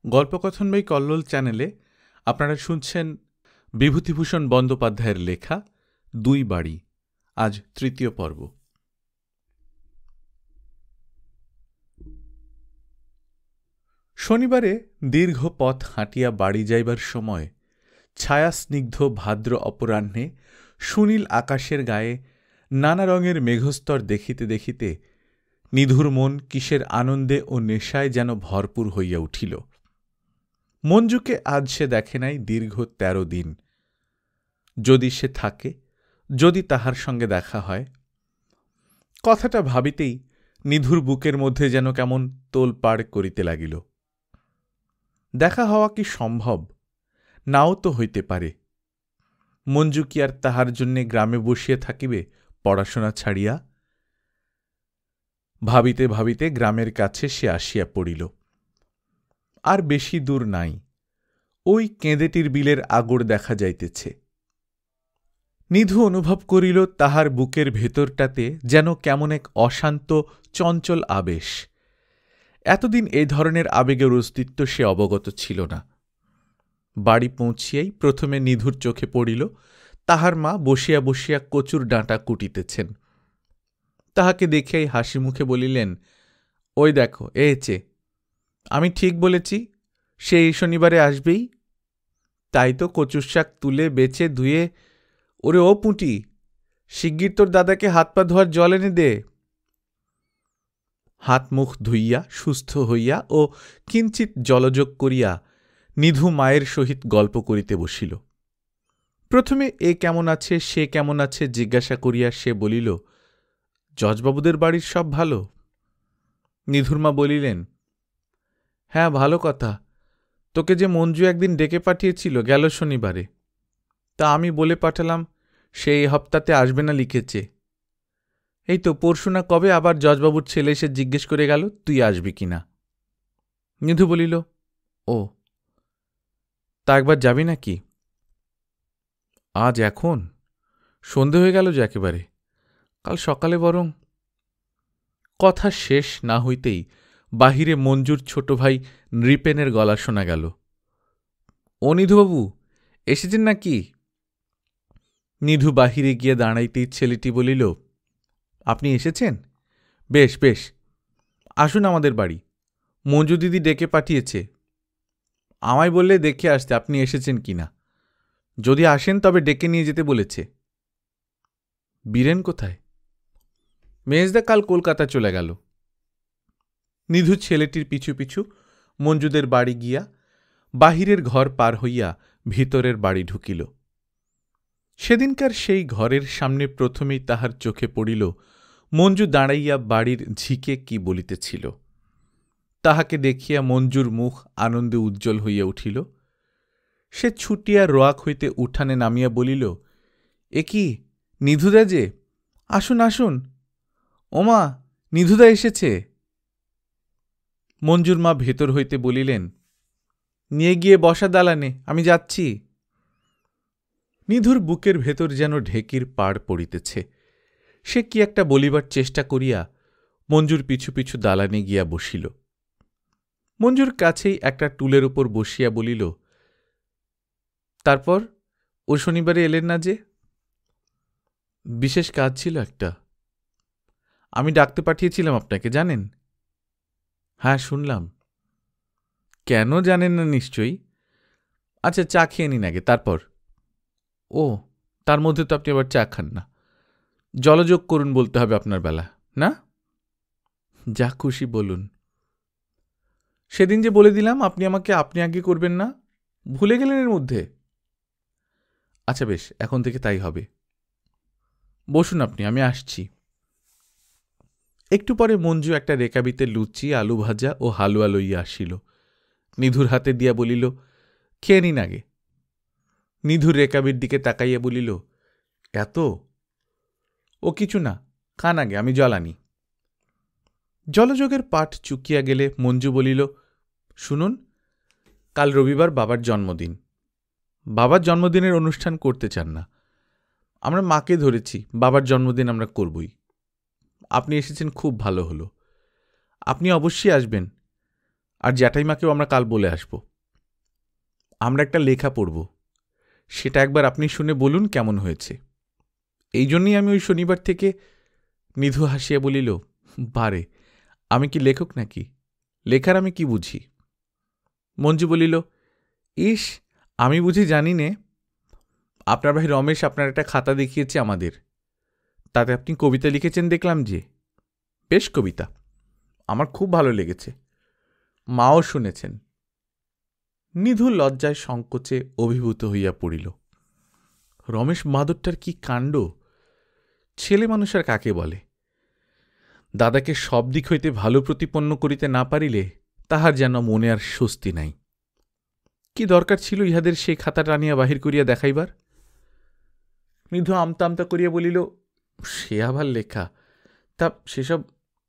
গল্পকথন by Kallol চ্যানেলে আপনারা শুনছেন বিভূতিভূষণ বন্দ্যোপাধ্যায়ের লেখা দুই বাড়ি। আজ তৃতীয় পর্ব। শনিবারে দীর্ঘ পথ হাঁটিয়া বাড়ি যাইবার সময় ছায়াস্নিগ্ধ ভাদ্র অপরাহ্নে সুনীল আকাশের গায়ে নানা রঙের মেঘস্তর দেখিতে দেখিতে নিধুর মন কিসের আনন্দে ও নেশায় যেন ভরপুর হইয়া উঠিল। মঞ্জুকে আজ সে দেখে নাই দীর্ঘ ১৩ দিন। যদি সে থাকে, যদি তাহার সঙ্গে দেখা হয়। কথাটা ভাবিতেই নিধুর বুকের মধ্যে যেন কেমন তোলপাড় করিতে লাগিল। দেখা হওয়া কি সম্ভব? নাও তো হইতে পারে। মঞ্জু কি আর তাহার জন্যে গ্রামে বসিয়া থাকিবে পড়াশোনা ছাড়িয়া? ভাবিতে ভাবিতে গ্রামের কাছে সে আসিয়া পড়িল। আর বেশি দূর নাই, ওই কেঁদেটির বিলের আগড় দেখা যাইতেছে। নিধু অনুভব করিল তাহার বুকের ভেতরটাতে যেন কেমন এক অশান্ত চঞ্চল আবেশ। এতদিন এই ধরনের আবেগের অস্তিত্ব সে অবগত ছিল না। বাড়ি পৌঁছিয়াই প্রথমে নিধুর চোখে পড়িল তাহার মা বসিয়া বসিয়া কচুর ডাঁটা কুটিতেছেন। তাহাকে দেখিয়াই হাসি মুখে বলিলেন, ওই দেখো এচে, আমি ঠিক বলেছি, সে এই শনিবারে আসবেই। তাই তো কচুর শাক তুলে বেচে ধুয়ে, ওরে ও পুঁটি, শিগগির তোর দাদাকে হাত পা ধোয়ার জল এনে দে। হাত মুখ ধুইয়া সুস্থ হইয়া ও কিঞ্চিৎ জলযোগ করিয়া নিধু মায়ের সহিত গল্প করিতে বসিল। প্রথমে এ কেমন আছে সে কেমন আছে জিজ্ঞাসা করিয়া সে বলিল, জজবাবুদের বাড়ির সব ভালো? নিধুর মা বলিলেন, হ্যাঁ ভালো কথা, তোকে যে মঞ্জু একদিন ডেকে পাঠিয়েছিল গেল শনিবারে, তা আমি বলে পাঠালাম সে এই হপ্তাতে আসবে না লিখেছে। এই তো পরশু না কবে আবার জজবাবুর ছেলে এসে জিজ্ঞেস করে গেল তুই আসবি কিনা। নিধু বলিল, ও তা একবার যাবি নাকি? আজ এখন? সন্ধে হয়ে গেল যে একেবারে, কাল সকালে বরং। কথা শেষ না হইতেই বাহিরে মঞ্জুর ছোট ভাই নৃপেনের গলা শোনা গেল। ও নিধুবাবু, এসেছেন নাকি? নিধু বাহিরে গিয়ে দাঁড়াইতেই ছেলেটি বলিল, আপনি এসেছেন? বেশ বেশ, আসুন আমাদের বাড়ি, মঞ্জু দিদি ডেকে পাঠিয়েছে। আমায় বললে দেখে আসতে আপনি এসেছেন কিনা। যদি আসেন তবে ডেকে নিয়ে যেতে বলেছে। বীরেন কোথায়? মেজদা কাল কলকাতা চলে গেল। নিধু ছেলেটির পিছু পিছু মঞ্জুদের বাড়ি গিয়া বাহিরের ঘর পার হইয়া ভিতরের বাড়ি ঢুকিল। সেদিনকার সেই ঘরের সামনে প্রথমেই তাহার চোখে পড়িল মঞ্জু দাঁড়াইয়া বাড়ির ঝিকে কি বলিতেছিল। তাহাকে দেখিয়া মঞ্জুর মুখ আনন্দে উজ্জ্বল হইয়া উঠিল। সে ছুটিয়া রোয়াক হইতে উঠানে নামিয়া বলিল, এ কি নিধুদা যে, আসুন আসুন। ওমা, নিধুদা এসেছে। মঞ্জুর মা ভেতর হইতে বলিলেন, নিয়ে গিয়ে বসা দালানে, আমি যাচ্ছি। নিধুর বুকের ভেতর যেন ঢেকির পাড় পড়িতেছে। সে কি একটা বলিবার চেষ্টা করিয়া মঞ্জুর পিছু পিছু দালানে গিয়া বসিল। মঞ্জুর কাছেই একটা টুলের উপর বসিয়া বলিল, তারপর ও শনিবারে এলেন না যে? বিশেষ কাজ ছিল একটা। আমি ডাকতে পাঠিয়েছিলাম আপনাকে, জানেন? হ্যাঁ শুনলাম। কেন জানেন না নিশ্চয়ই। আচ্ছা চা খেয়ে নিন আগে, তারপর। ও, তার মধ্যে তো আপনি আবার চা খান না। জলযোগ করুন বলতে হবে আপনার বেলা, না? যা খুশি বলুন। সেদিন যে বলে দিলাম আপনি আমাকে আপনি আগে করবেন না, ভুলে গেলেন এর মধ্যে? আচ্ছা বেশ, এখন থেকে তাই হবে। বসুন আপনি, আমি আসছি। একটু পরে মঞ্জু একটা রেকাবিতে লুচি, আলু ভাজা ও হালুয়া লইয়া আসিল। নিধুর হাতে দিয়া বলিল, খেয়ে নিন আগে। নিধুর রেকাবির দিকে তাকাইয়া বলিল, এত? ও কিছু না, খান আগে, আমি জল আনি। জলযোগের পাঠ চুকিয়া গেলে মঞ্জু বলিল, শুনুন, কাল রবিবার বাবার জন্মদিন। বাবার জন্মদিনের অনুষ্ঠান করতে চান না। আমরা মাকে ধরেছি, বাবার জন্মদিন আমরা করবই। আপনি এসেছেন খুব ভালো হলো। আপনি অবশ্যই আসবেন। আর জ্যাঠাইমাকেও আমরা কাল বলে আসব। আমরা একটা লেখা পড়ব, সেটা একবার আপনি শুনে বলুন কেমন হয়েছে। এই জন্যই আমি ওই শনিবার থেকে। নিধু হাসিয়া বলিল, বারে, আমি কি লেখক নাকি? লেখার আমি কি বুঝি? মঞ্জু বলিল, ইস, আমি বুঝি জানি নে। আপনার ভাই রমেশ আপনার একটা খাতা দেখিয়েছে আমাদের, তাতে আপনি কবিতা লিখেছেন দেখলাম যে। বেশ কবিতা, আমার খুব ভালো লেগেছে। মাও শুনেছেন। নিধু লজ্জায় সংকোচে অভিভূত হইয়া পড়িল। রমেশ মাদরটার কি কাণ্ড! ছেলে মানুষ আর কাকে বলে? দাদাকে সব দিক হইতে ভালো প্রতিপন্ন করিতে না পারিলে তাহার যেন মনে আর স্বস্তি নাই। কি দরকার ছিল ইহাদের সেই খাতাটা আনিয়া বাহির করিয়া দেখাইবার? নিধু আমতা আমতা করিয়া বলিল, সে আবার লেখা, তা সেসব।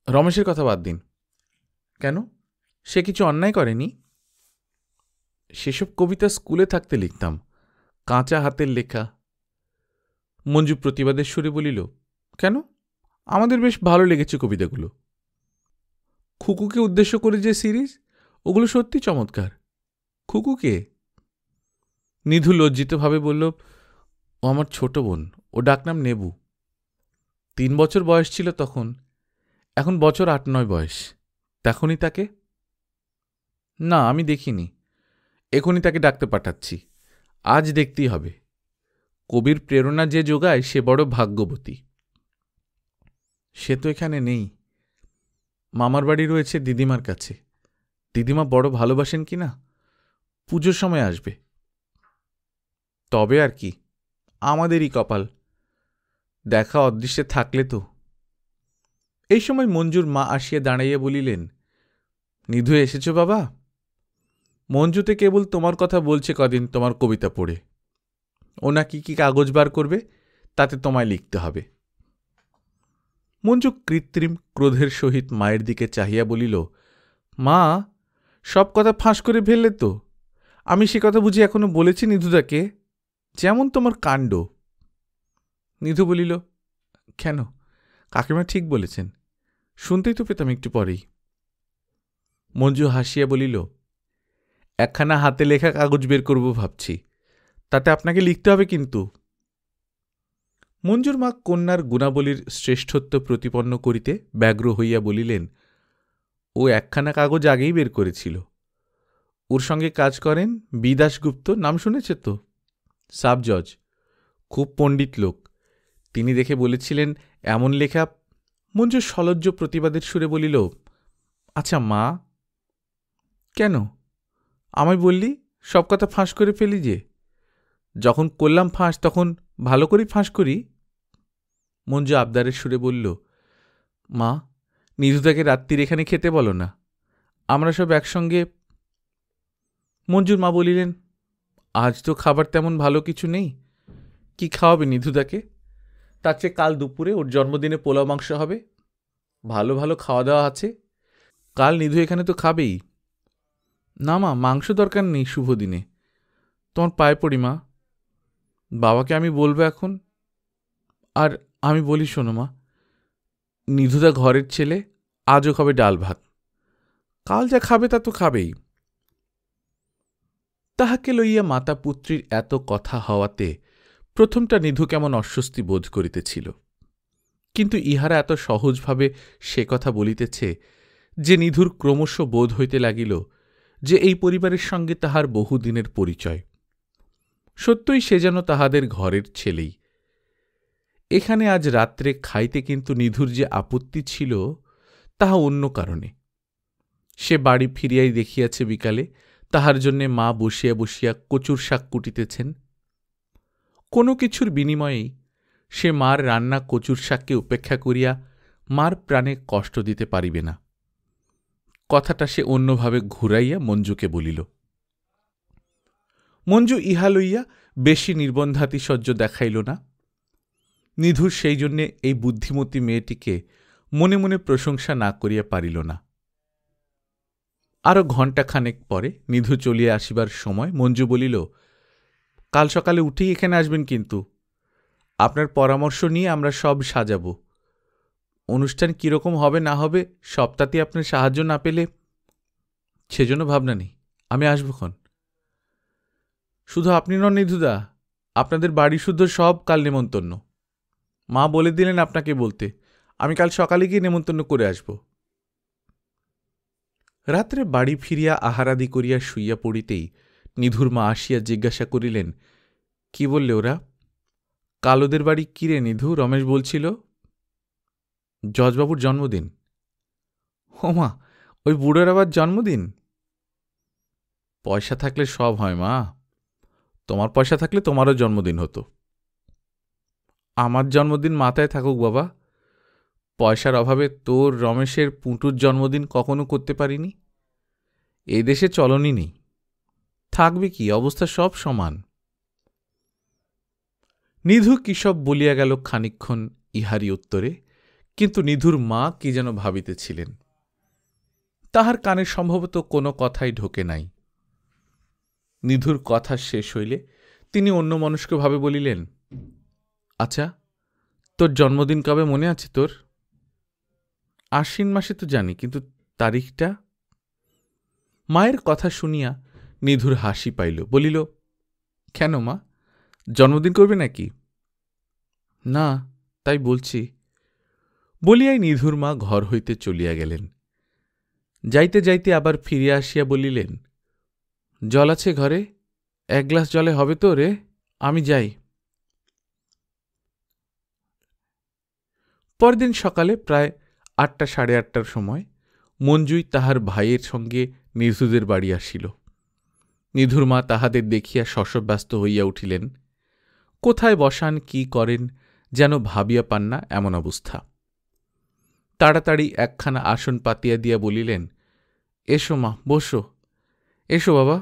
রমেশের কথা বাদ দিন। কেন, সে কিছু অন্যায় করেনি? সেসব কবিতা স্কুলে থাকতে লিখতাম, কাঁচা হাতের লেখা। মঞ্জু প্রতিবাদের সুরে বলিল, কেন, আমাদের বেশ ভালো লেগেছে কবিতাগুলো। খুকুকে উদ্দেশ্য করে যে সিরিজ, ওগুলো সত্যি চমৎকার। খুকুকে? নিধু লজ্জিতভাবে বলল, ও আমার ছোট বোন, ও ডাকনাম নেবু। 3 বছর বয়স ছিল তখন, এখন বছর 8-9 বয়স। দেখনি তাকে? না, আমি দেখিনি। এখনই তাকে ডাকতে পাঠাচ্ছি, আজ দেখতেই হবে। কবির প্রেরণা যে যোগায় সে বড় ভাগ্যবতী। সে তো এখানে নেই, মামার বাড়ি রয়েছে দিদিমার কাছে। দিদিমা বড় ভালোবাসেন কি না, পুজোর সময় আসবে। তবে আর কি, আমাদেরই কপাল, দেখা অদৃশ্যে থাকলে তো। এই সময় মঞ্জুর মা আসিয়া দাঁড়াইয়া বলিলেন, নিধু এসেছ বাবা? মঞ্জুতে কেবল তোমার কথা বলছে কদিন, তোমার কবিতা পড়ে। ও নাকি কি কাগজ বার করবে, তাতে তোমায় লিখতে হবে। মঞ্জু কৃত্রিম ক্রোধের সহিত মায়ের দিকে চাহিয়া বলিল, মা, সব কথা ফাঁস করে ফেললে তো। আমি সে কথা বুঝি এখনো বলেছি নিধুদাকে? যেমন তোমার কাণ্ড। নিধু বলিল, কেন, কাকিমা ঠিক বলেছেন, শুনতেই তো পেতাম একটু পরেই। মঞ্জু হাসিয়া বলিল, একখানা হাতে লেখা কাগজ বের করব ভাবছি, তাতে আপনাকে লিখতে হবে কিন্তু। মঞ্জুর মা কন্যার গুণাবলীর শ্রেষ্ঠত্ব প্রতিপন্ন করিতে ব্যগ্র হইয়া বলিলেন, ও একখানা কাগজ আগেই বের করেছিল। ওর সঙ্গে কাজ করেন বি দাশগুপ্ত, নাম শুনেছে তো? সাব জজ, খুব পণ্ডিত লোক। তিনি দেখে বলেছিলেন এমন লেখা। মঞ্জু সলজ্জ প্রতিবাদের সুরে বলিল, আচ্ছা মা। কেন, আমায় বললি সব কথা ফাঁস করে ফেলি যে। যখন করলাম ফাঁস তখন ভালো করেই ফাঁস করি। মঞ্জু আবদারের সুরে বলল, মা, নিধুদাকে রাত্রির এখানে খেতে বলো না, আমরা সব একসঙ্গে। মঞ্জুর মা বলিলেন, আজ তো খাবার তেমন ভালো কিছু নেই, কি খাওয়াবে নিধুদাকে? তার চেয়ে কাল দুপুরে ওর জন্মদিনে পোলাও মাংস হবে, ভালো ভালো খাওয়া দাওয়া আছে। কাল নিধু এখানে তো খাবেই। না মা, মাংস দরকার নেই শুভ দিনে। তোমার পায়ে পড়ি মা, বাবাকে আমি বলবো এখন। আর আমি বলি শোনো মা, নিধুদা ঘরের ছেলে, আজও খাবে ডাল ভাত, কাল যা খাবে তা তো খাবেই। তাহাকে লইয়া মাতা পুত্রীর এত কথা হওয়াতে প্রথমটা নিধু কেমন অস্বস্তি বোধ করিতেছিল, কিন্তু ইহারা এত সহজভাবে সে কথা বলিতেছে যে নিধুর ক্রমশ বোধ হইতে লাগিল যে এই পরিবারের সঙ্গে তাহার বহুদিনের পরিচয়। সত্যই সে যেন তাহাদের ঘরের ছেলেই। এখানে আজ রাত্রে খাইতে কিন্তু নিধুর যে আপত্তি ছিল তাহা অন্য কারণে। সে বাড়ি ফিরিয়াই দেখিয়াছে বিকালে তাহার জন্যে মা বসিয়া বসিয়া কচুর শাক কুটিতেছেন। কোনো কিছুর বিনিময়েই সে মার রান্না কচুর শাককে উপেক্ষা করিয়া মার প্রাণে কষ্ট দিতে পারিবে না। কথাটা সে অন্যভাবে ঘুরাইয়া মঞ্জুকে বলিল। মঞ্জু ইহা লইয়া বেশি নির্বন্ধাতিশয্য দেখাইল না। নিধুর সেই জন্যে এই বুদ্ধিমতী মেয়েটিকে মনে মনে প্রশংসা না করিয়া পারিল না। আরও ঘণ্টাখানেক পরে নিধু চলিয়া আসিবার সময় মঞ্জু বলিল, কাল সকালে উঠেই এখানে আসবেন কিন্তু। আপনার পরামর্শ নিয়ে আমরা সব সাজাব। অনুষ্ঠান কীরকম হবে না হবে সবটাতে আপনার সাহায্য না পেলে। সেজন্য ভাবনা নেই, আমি আসবক্ষণ। শুধু আপনি নন নিধুদা, আপনাদের বাড়ি শুদ্ধ সব কাল নেমন্তন্ন। মা বলে দিলেন আপনাকে বলতে, আমি কাল সকালে গিয়ে নেমন্তন্ন করে আসব। রাত্রে বাড়ি ফিরিয়া আহারাদি করিয়া শুইয়া পড়িতেই নিধুর মা আসিয়া জিজ্ঞাসা করিলেন, কি বললে ওরা? কালোদের বাড়ি কিরে নিধু? রমেশ বলছিল জজবাবুর জন্মদিন। হোমা, ওই বুড়োর আবার জন্মদিন? পয়সা থাকলে সব হয় মা, তোমার পয়সা থাকলে তোমারও জন্মদিন হতো। আমার জন্মদিন মাথায় থাকুক বাবা, পয়সার অভাবে তোর রমেশের পুঁটুর জন্মদিন কখনো করতে পারিনি। এই দেশে চলনই নেই, থাকবে কি, অবস্থা সব সমান। নিধু কি সব বলিয়া গেল খানিকক্ষণ ইহারই উত্তরে, কিন্তু নিধুর মা কি যেন ভাবিতেছিলেন। তাহার কানে সম্ভবত কোনো কথাই ঢোকে নাই। নিধুর কথা শেষ হইলে তিনি অন্যমনস্কভাবে বলিলেন, আচ্ছা, তোর জন্মদিন কবে মনে আছে তোর? আশ্বিন মাসে তো জানি, কিন্তু তারিখটা? মায়ের কথা শুনিয়া নিধুর হাসি পাইল, বলিল, কেন মা, জন্মদিন করবে নাকি? না, তাই বলছি। বলিয়াই নিধুর মা ঘর হইতে চলিয়া গেলেন। যাইতে যাইতে আবার ফিরিয়া আসিয়া বলিলেন, জল আছে ঘরে? এক গ্লাস জলে হবে তো রে? আমি যাই। পরদিন সকালে প্রায় 8টা সাড়ে 8টার সময় মঞ্জুই তাহার ভাইয়ের সঙ্গে নিধুদের বাড়ি আসিল। নিধুর মা তাহাদের দেখিয়া শশব্যস্ত হইয়া উঠিলেন। কোথায় বসান, কি করেন, যেন ভাবিয়া পান না এমন অবস্থা। তাড়াতাড়ি একখানা আসন পাতিয়া দিয়া বলিলেন, এসো মা, বসো। এসো বাবা,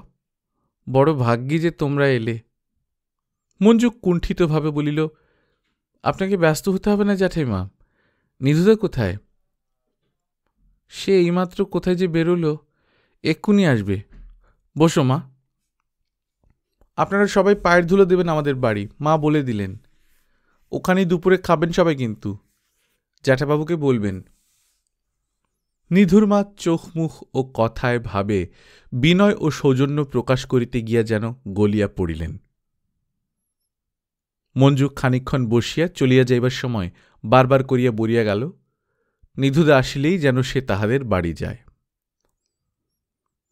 বড় ভাগ্যি যে তোমরা এলে। মঞ্জু কুণ্ঠিতভাবে বলিল, আপনাকে ব্যস্ত হতে হবে না জ্যাঠাইমা, নিধুদা কোথায়? সে এইমাত্র কোথায় যে বেরোল, এক্ষুনি আসবে। বসো মা। আপনারা সবাই পায়ের ধুলো দেবেন আমাদের বাড়ি, মা বলে দিলেন। ওখানেই দুপুরে খাবেন সবাই, কিন্তু জ্যাঠাবাবুকে বলবেন। নিধুর মা চোখ মুখ ও কথায় ভাবে বিনয় ও সৌজন্য প্রকাশ করিতে গিয়া যেন গলিয়া পড়িলেন। মঞ্জু খানিকক্ষণ বসিয়া চলিয়া যাইবার সময় বারবার করিয়া বলিয়া গেল, নিধুদা আসিলেই যেন সে তাহাদের বাড়ি যায়।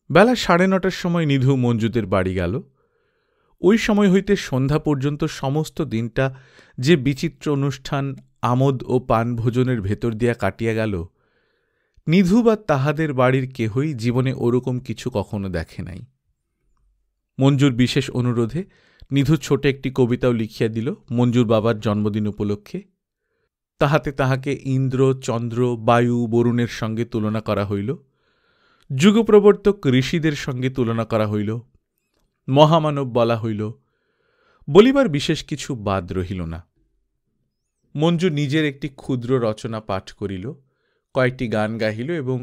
বেলা 9:30টার সময় নিধু মঞ্জুদের বাড়ি গেল। ওই সময় হইতে সন্ধ্যা পর্যন্ত সমস্ত দিনটা যে বিচিত্র অনুষ্ঠান, আমোদ ও পানভোজনের ভেতর দিয়া কাটিয়া গেল, নিধু বা তাহাদের বাড়ির কেহই জীবনে ওরকম কিছু কখনো দেখে নাই। মঞ্জুর বিশেষ অনুরোধে নিধু ছোট একটি কবিতাও লিখিয়া দিল মঞ্জুর বাবার জন্মদিন উপলক্ষে। তাহাতে তাহাকে ইন্দ্র, চন্দ্র, বায়ু, বরুণের সঙ্গে তুলনা করা হইল, যুগপ্রবর্তক ঋষিদের সঙ্গে তুলনা করা হইল, মহামানব বলা হইল, বলিবার বিশেষ কিছু বাদ রহিল না। মঞ্জু নিজের একটি ক্ষুদ্র রচনা পাঠ করিল, কয়েকটি গান গাহিল এবং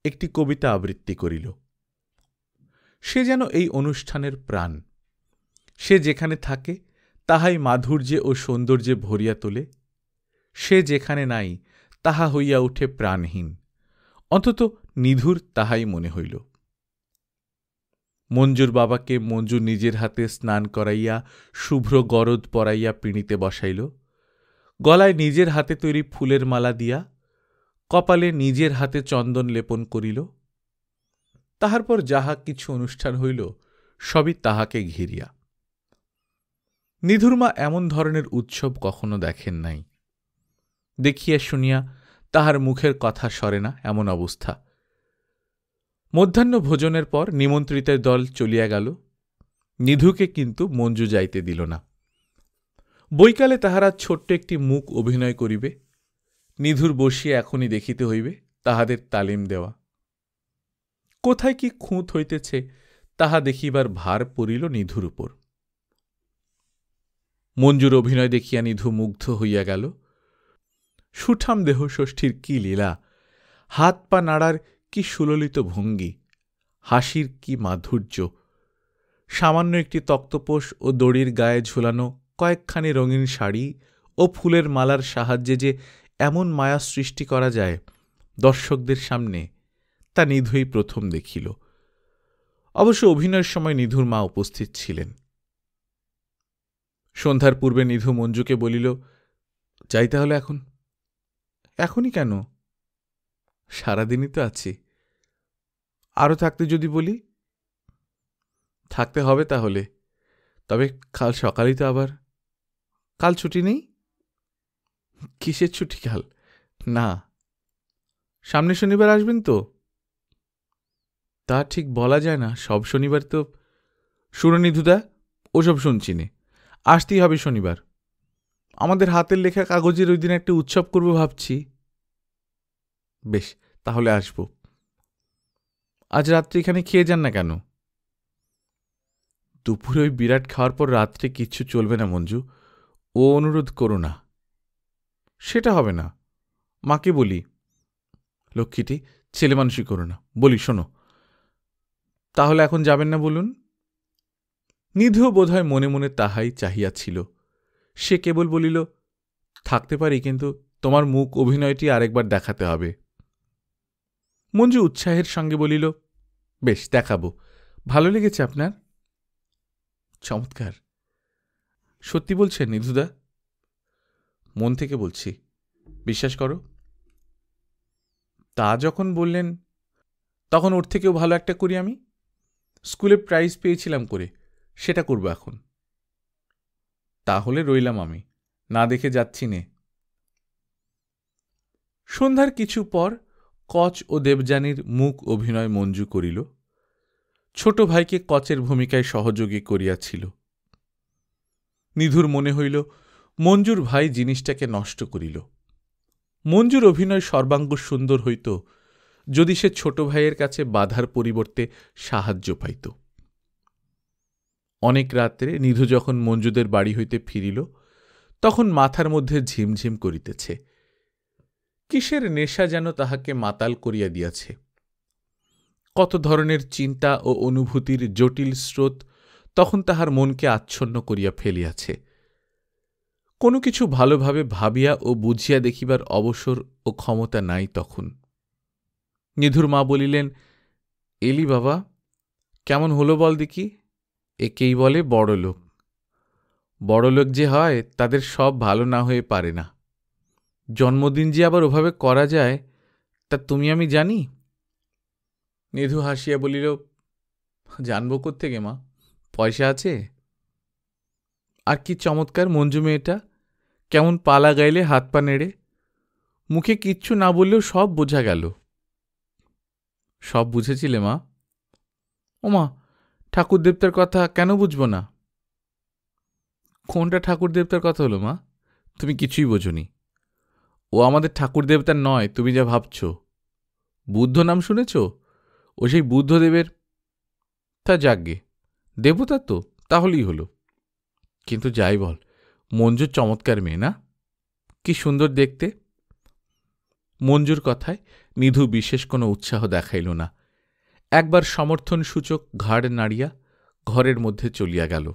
একটি কবিতা আবৃত্তি করিল। সে যেন এই অনুষ্ঠানের প্রাণ। সে যেখানে থাকে তাহাই মাধুর্যে ও সৌন্দর্যে ভরিয়া তোলে। সে যেখানে নাই তাহা হইয়া উঠে প্রাণহীন। অন্তত নিধুর তাহাই মনে হইল। মঞ্জুর বাবাকে মঞ্জু নিজের হাতে স্নান করাইয়া শুভ্র গরদ পরাইয়া পিঁড়িতে বসাইল, গলায় নিজের হাতে তৈরি ফুলের মালা দিয়া, কপালে নিজের হাতে চন্দন লেপন করিল। তাহার পর যাহা কিছু অনুষ্ঠান হইল সবই তাহাকে ঘিরিয়া। নিধুর মা এমন ধরনের উৎসব কখনো দেখেন নাই। দেখিয়া শুনিয়া তাহার মুখের কথা সরে না এমন অবস্থা। মধ্যাহ্ন ভোজনের পর নিমন্ত্রিতের দল চলিয়া গেল। নিধুকে কিন্তু মঞ্জু যাইতে দিল না। বৈকালে তাহারা ছোট্ট একটি মুখ অভিনয় করিবে। নিধুর বসিয়া এখনই দেখিতে হইবে তাহাদের তালিম দেওয়া। কোথায় কি খুঁত হইতেছে তাহা দেখিবার ভার পড়িল নিধুর উপর। মঞ্জুর অভিনয় দেখিয়া নিধু মুগ্ধ হইয়া গেল। সুঠাম দেহ ষষ্ঠীর কি লীলা, হাত পা নাড়ার কি সুললিত ভঙ্গি, হাসির কি মাধুর্য। সামান্য একটি তক্তপোষ ও দড়ির গায়ে ঝুলানো কয়েকখানি রঙিন শাড়ি ও ফুলের মালার সাহায্যে যে এমন মায়া সৃষ্টি করা যায় দর্শকদের সামনে, তা নিধুই প্রথম দেখিল। অবশ্য অভিনয়ের সময় নিধুর মা উপস্থিত ছিলেন। সন্ধ্যার পূর্বে নিধু মঞ্জুকে বলিল, যাই তাহলে এখন। এখনই কেন? সারাদিনই তো আছি। আরও থাকতে যদি বলি? থাকতে হবে তাহলে, তবে কাল সকালেই তো আবার। কাল ছুটি নেই? কিসের ছুটি কাল? না। সামনে শনিবার আসবেন তো? তা ঠিক বলা যায় না, সব শনিবার তো। শুনো নিধুদা, ওসব শুনছি নে, আসতেই হবে শনিবার। আমাদের হাতের লেখা কাগজের ওই দিন একটা উৎসব করব ভাবছি। বেশ, তাহলে আসব। আজ রাত্রে এখানে খেয়ে যান না কেন? দুপুরে ওই বিরাট খাওয়ার পর রাত্রে কিচ্ছু চলবে না মঞ্জু, ও অনুরোধ করো না। সেটা হবে না, মাকে বলি। লক্ষ্মীটি, ছেলে মানুষই করো না, বলি শোনো। তাহলে এখন যাবেন না বলুন? নিধুও বোধহয় মনে মনে তাহাই চাহিয়াছিল। সে কেবল বলিল, থাকতে পারি, কিন্তু তোমার মুখ অভিনয়টি আরেকবার দেখাতে হবে। মঞ্জু উৎসাহের সঙ্গে বলিল, বেশ, দেখাবো। ভালো লেগেছে আপনার? চমৎকার। সত্যি বলছেন নিধুদা? মন থেকে বলছি, বিশ্বাস করো। তা যখন বললেন, তখন ওর থেকেও ভালো একটা করি আমি। স্কুলে প্রাইজ পেয়েছিলাম করে, সেটা করব এখন। তাহলে রইলাম আমি, না দেখে যাচ্ছি নে। সন্ধ্যার কিছু পর কচ ও দেবযানীর মুখ অভিনয় মঞ্জু করিল। ছোট ভাইকে কচের ভূমিকায় সহযোগী করিয়াছিল। নিধুর মনে হইল মঞ্জুর ভাই জিনিসটাকে নষ্ট করিল। মঞ্জুর অভিনয় সর্বাঙ্গ সুন্দর হইত যদি সে ছোট ভাইয়ের কাছে বাধার পরিবর্তে সাহায্য পাইত। অনেক রাত্রে নিধু যখন মঞ্জুদের বাড়ি হইতে ফিরিল, তখন মাথার মধ্যে ঝিমঝিম করিতেছে। কিসের নেশা যেন তাহাকে মাতাল করিয়া দিয়াছে। কত ধরনের চিন্তা ও অনুভূতির জটিল স্রোত তখন তাহার মনকে আচ্ছন্ন করিয়া ফেলিয়াছে। কোনো কিছু ভালোভাবে ভাবিয়া ও বুঝিয়া দেখিবার অবসর ও ক্ষমতা নাই তখন। নিধুর মা বলিলেন, এলি বাবা, কেমন হলো বল দেখি? একেই বলে বড়লোক। বড়লোক যে হয় তাদের সব ভালো না হয়ে পারে না। জন্মদিন যে আবার ওভাবে করা যায়, তা তুমি আমি জানি? নিধু হাসিয়া বলিল, জানব কোত্থেকে মা, পয়সা আছে? আর কি চমৎকার মঞ্জু মেয়েটা, কেমন পালা গাইলে হাত পা নেড়ে। মুখে কিচ্ছু না বললেও সব বোঝা গেল। সব বুঝেছিলে মা? ওমা, ঠাকুর দেবতার কথা কেন বুঝব না? কোনটা ঠাকুর দেবতার কথা হলো মা? তুমি কিছুই বোঝনি। ও আমাদের ঠাকুর দেবতার নয়, তুমি যা ভাবছ। বুদ্ধ নাম শুনেছ? ও সেই বুদ্ধদেবের। তা যাগ্গে, দেবতা তো, তাহলেই হলো। কিন্তু যাই বল, মঞ্জুর চমৎকার মেয়ে না? কি সুন্দর দেখতে। মঞ্জুর কথায় নিধু বিশেষ কোনো উৎসাহ দেখাইল না। একবার সমর্থন সূচক ঘাড় নাড়িয়া ঘরের মধ্যে চলিয়া গেল।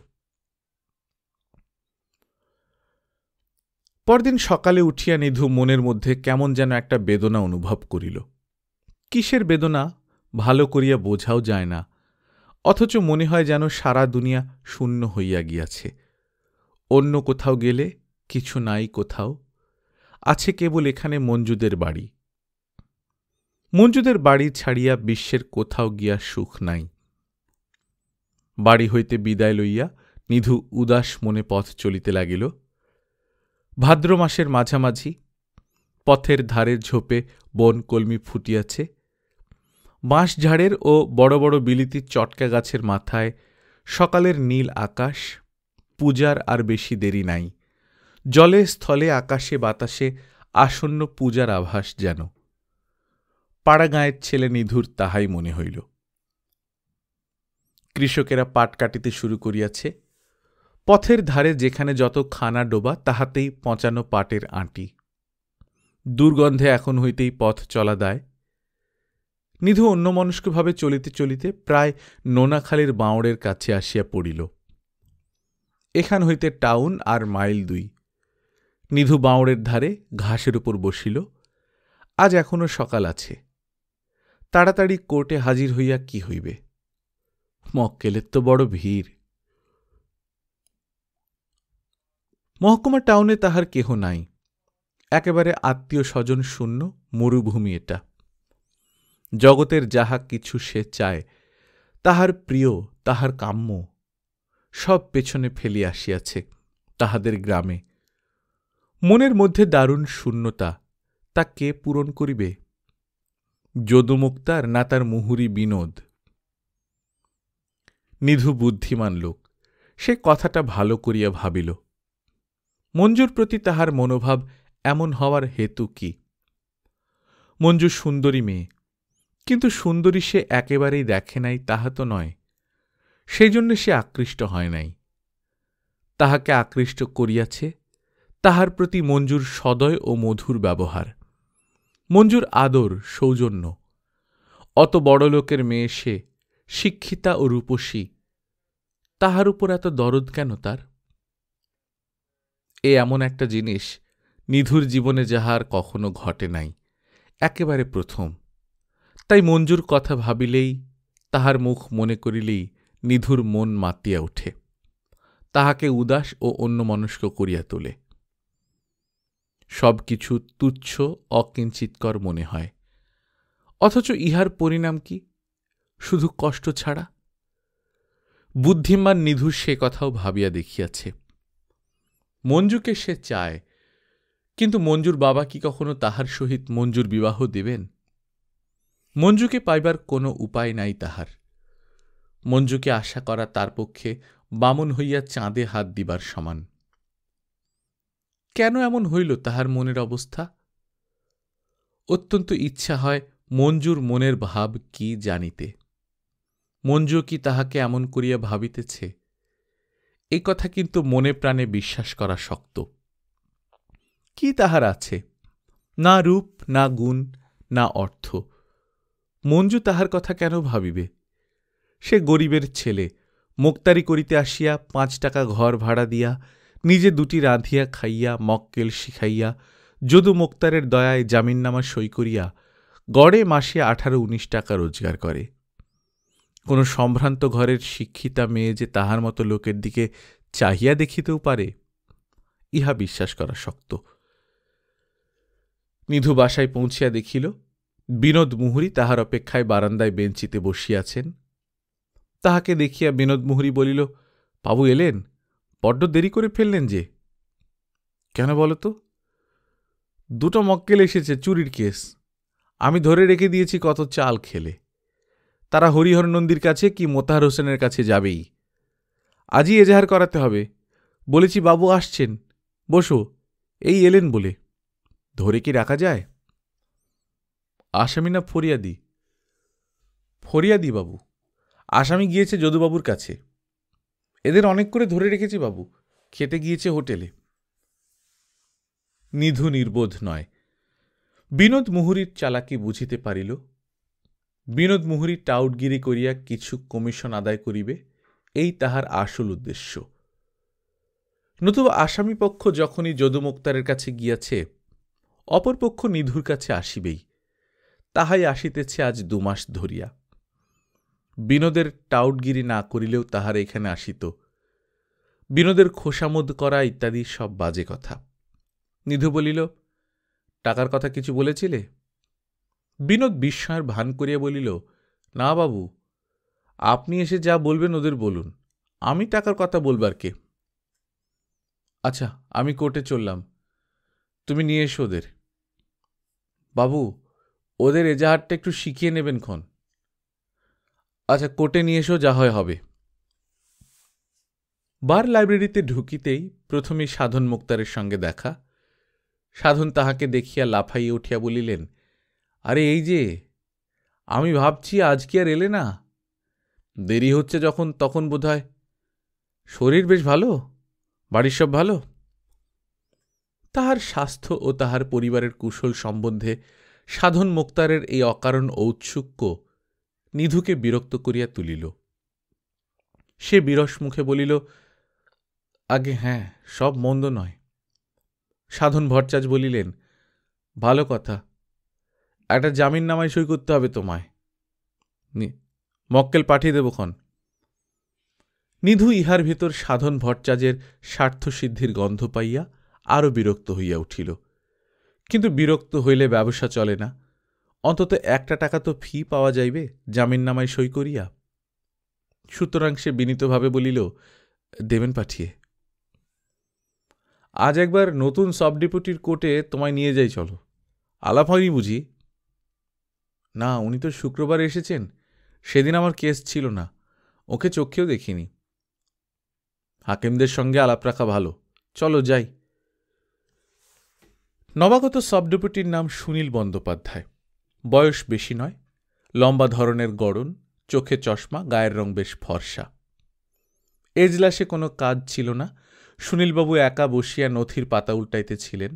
পরদিন সকালে উঠিয়া নিধু মনের মধ্যে কেমন যেন একটা বেদনা অনুভব করিল। কিসের বেদনা ভালো করিয়া বোঝাও যায় না, অথচ মনে হয় যেন সারা দুনিয়া শূন্য হইয়া গিয়াছে। অন্য কোথাও গেলে কিছু নাই, কোথাও আছে কেবল এখানে মঞ্জুদের বাড়ি। মঞ্জুদের বাড়ি ছাড়িয়া বিশ্বের কোথাও গিয়া সুখ নাই। বাড়ি হইতে বিদায় লইয়া নিধু উদাস মনে পথ চলিতে লাগিল। ভাদ্র মাসের মাঝামাঝি, পথের ধারের ঝোপে বন কলমি ফুটিয়াছে। বাঁশঝাড়ের ও বড় বড় বিলিতির চটকা গাছের মাথায় সকালের নীল আকাশ। পূজার আর বেশি দেরি নাই। জলে স্থলে আকাশে বাতাসে আসন্ন পূজার আভাস যেন। পাড়া গাঁয়ের ছেলে নিধুর তাহাই মনে হইল। কৃষকেরা পাট কাটিতে শুরু করিয়াছে। পথের ধারে যেখানে যত খানা ডোবা, তাহাতেই পচানো পাটের আঁটি। দুর্গন্ধে এখন হইতেই পথ চলা দায়। নিধু অন্যমনস্কভাবে চলিতে চলিতে প্রায় নোনাখালীর বাঁওড়ের কাছে আসিয়া পড়িল। এখান হইতে টাউন আর মাইল 2। নিধু বাঁওড়ের ধারে ঘাসের উপর বসিল। আজ এখনো সকাল আছে। তাড়াতাড়ি কোর্টে হাজির হইয়া কি হইবে? মক্কেলের তো বড় ভিড়। মহকুমা টাউনে তাহার কেহ নাই, একেবারে আত্মীয় স্বজন শূন্য মরুভূমি এটা। জগতের যাহা কিছু সে চায়, তাহার প্রিয়, তাহার কাম্য, সব পেছনে ফেলি আসিয়াছে তাহাদের গ্রামে। মনের মধ্যে দারুণ শূন্যতা, তা কে পূরণ করিবে? যদু মুক্তার না তার মুহুরী বিনোদ? নিধু বুদ্ধিমান লোক, সে কথাটা ভালো করিয়া ভাবিল। মঞ্জুর প্রতি তাহার মনোভাব এমন হওয়ার হেতু কি? মঞ্জু সুন্দরী মেয়ে, কিন্তু সুন্দরী সে একেবারেই দেখে নাই তাহা তো নয়, সেই জন্য সে আকৃষ্ট হয় নাই। তাহাকে আকৃষ্ট করিয়াছে তাহার প্রতি মঞ্জুর সদয় ও মধুর ব্যবহার, মঞ্জুর আদর, সৌজন্য। অত বড় লোকের মেয়ে সে, শিক্ষিতা ও রূপসী, তাহার উপর এত দরদ কেন তার? এ এমন একটা জিনিস নিধুর জীবনে যাহার কখনো ঘটে নাই, একেবারে প্রথম। তাই মঞ্জুর কথা ভাবিলেই, তাহার মুখ মনে করিলেই নিধুর মন মাতিয়া ওঠে, তাহাকে উদাস ও অন্যমনস্ক করিয়া তোলে। সব কিছু তুচ্ছ অকিঞ্চিৎকর মনে হয়, অথচ ইহার পরিণাম কি? শুধু কষ্ট ছাড়া। বুদ্ধিমান নিধু সে কথাও ভাবিয়া দেখিয়াছে। মঞ্জুকে সে চায়, কিন্তু মঞ্জুর বাবা কি কখনো তাহার সহিত মঞ্জুর বিবাহ দেবেন? মঞ্জুকে পাইবার কোনো উপায় নাই তাহার। মঞ্জুকে আশা করা তার পক্ষে বামন হইয়া চাঁদে হাত দিবার সমান। কেন এমন হইল তাহার মনের অবস্থা? অত্যন্ত ইচ্ছা হয় মঞ্জুর মনের ভাব কি জানিতে। মঞ্জু কি তাহাকে এমন করিয়া ভাবিতেছে? এই কথা কিন্তু মনে প্রাণে বিশ্বাস করা শক্ত। কি তাহার আছে? না রূপ, না গুণ, না অর্থ। মঞ্জু তাহার কথা কেন ভাবিবে? সে গরিবের ছেলে, মোক্তারি করিতে আসিয়া 5 টাকা ঘর ভাড়া দিয়া, নিজে 2টি রাঁধিয়া খাইয়া, মক্কেল শিখাইয়া, যদু মোক্তারের দয়ায় জামিননামা সই করিয়া গড়ে মাসে 18-19 টাকা রোজগার করে। কোন সম্ভ্রান্ত ঘরের শিক্ষিতা মেয়ে যে তাহার মতো লোকের দিকে চাহিয়া দেখিতেও পারে, ইহা বিশ্বাস করা শক্ত। নিধু বাসায় পৌঁছিয়া দেখিল বিনোদ মুহুরী তাহার অপেক্ষায় বারান্দায় বেঞ্চিতে বসিয়াছেন। তাহাকে দেখিয়া বিনোদ মুহুরী বলিল, বাবু এলেন? বড্ড দেরি করে ফেললেন যে। কেন বল তো? 2টো মক্কেল এসেছে, চুরির কেস। আমি ধরে রেখে দিয়েছি কত চাল খেলে। তারা হরিহর নন্দীর কাছে কি মোতাহার হোসেনের কাছে যাবেই। আজই এজাহার করাতে হবে। বলেছি বাবু আসছেন, বসো, এই এলেন বলে। ধরে কি রাখা যায়? আসামি না ফরিয়াদি? ফরিয়াদি বাবু। আসামি গিয়েছে যদুবাবুর কাছে। এদের অনেক করে ধরে রেখেছি বাবু, খেতে গিয়েছে হোটেলে। নিধু নির্বোধ নয়। বিনোদ মুহুরীর চালাকি বুঝিতে পারিল। বিনোদ মুহুরী টাউটগিরি করিয়া কিছু কমিশন আদায় করিবে, এই তাহার আসল উদ্দেশ্য। নতুবা আসামি পক্ষ যখনই যদু মোক্তারের কাছে গিয়াছে, অপরপক্ষ নিধুর কাছে আসিবেই। তাহাই আসিতেছে আজ 2 মাস ধরিয়া। বিনোদের টাউটগিরি না করিলেও তাহার এখানে আসিত। বিনোদের খোসামোদ করা ইত্যাদি সব বাজে কথা। নিধু বলিল, টাকার কথা কিছু বলেছিলে? বিনোদ বিস্ময়ের ভান করিয়া বলিল, না বাবু, আপনি এসে যা বলবেন ওদের বলুন, আমি টাকার কথা বলবার কে? আচ্ছা, আমি কোর্টে চললাম, তুমি নিয়ে এসো ওদের। বাবু, ওদের এজাহারটা একটু শিখিয়ে নেবেন ক্ষণ। আচ্ছা, কোর্টে নিয়ে এসো, যা হয় হবে। বার লাইব্রেরিতে ঢুকিতেই প্রথমেই সাধন মুক্তারের সঙ্গে দেখা। সাধন তাহাকে দেখিয়া লাফাইয়া উঠিয়া বলিলেন, আরে এই যে, আমি ভাবছি আজ কি আর এলে না? দেরি হচ্ছে যখন তখন বোধহয়। শরীর বেশ ভালো? বাড়ির সব ভালো? তাহার স্বাস্থ্য ও তাহার পরিবারের কুশল সম্বন্ধে সাধন মুক্তারের এই অকারণ ঔৎসুক্য নিধুকে বিরক্ত করিয়া তুলিল। সে বিরস মুখে বলিল, আগে হ্যাঁ, সব মন্দ নয়। সাধন ভট্টাচ বলিলেন, ভালো কথা, একটা জামিননামায় সই করতে হবে তোমায়। মক্কেল পাঠিয়ে দেব ক্ষণ। নিধু ইহার ভিতর সাধন ভট্টাচার্যের স্বার্থসিদ্ধির গন্ধ পাইয়া আরও বিরক্ত হইয়া উঠিল। কিন্তু বিরক্ত হইলে ব্যবসা চলে না, অন্তত 1 টাকা তো ফি পাওয়া যাইবে জামিননামায় সই করিয়া। সুতরাং সে বিনীতভাবে বলিল, দেবেন পাঠিয়ে। আজ একবার নতুন সাব ডেপুটির কোর্টে তোমায় নিয়ে যাই, চলো। আলাপ হয়নি বুঝি? না, উনি তো শুক্রবার এসেছেন, সেদিন আমার কেস ছিল না, ওকে চোখেও দেখিনি। হাকিমদের সঙ্গে আলাপ রাখা ভালো, চলো যাই। নবাগত সাব ডেপুটির নাম সুনীল বন্দ্যোপাধ্যায়। বয়স বেশি নয়, লম্বা ধরনের গড়ন, চোখে চশমা, গায়ের রং বেশ ফর্সা। এজলাসে কোনো কাজ ছিল না, সুনীলবাবু একা বসিয়া নথির পাতা উল্টাইতেছিলেন।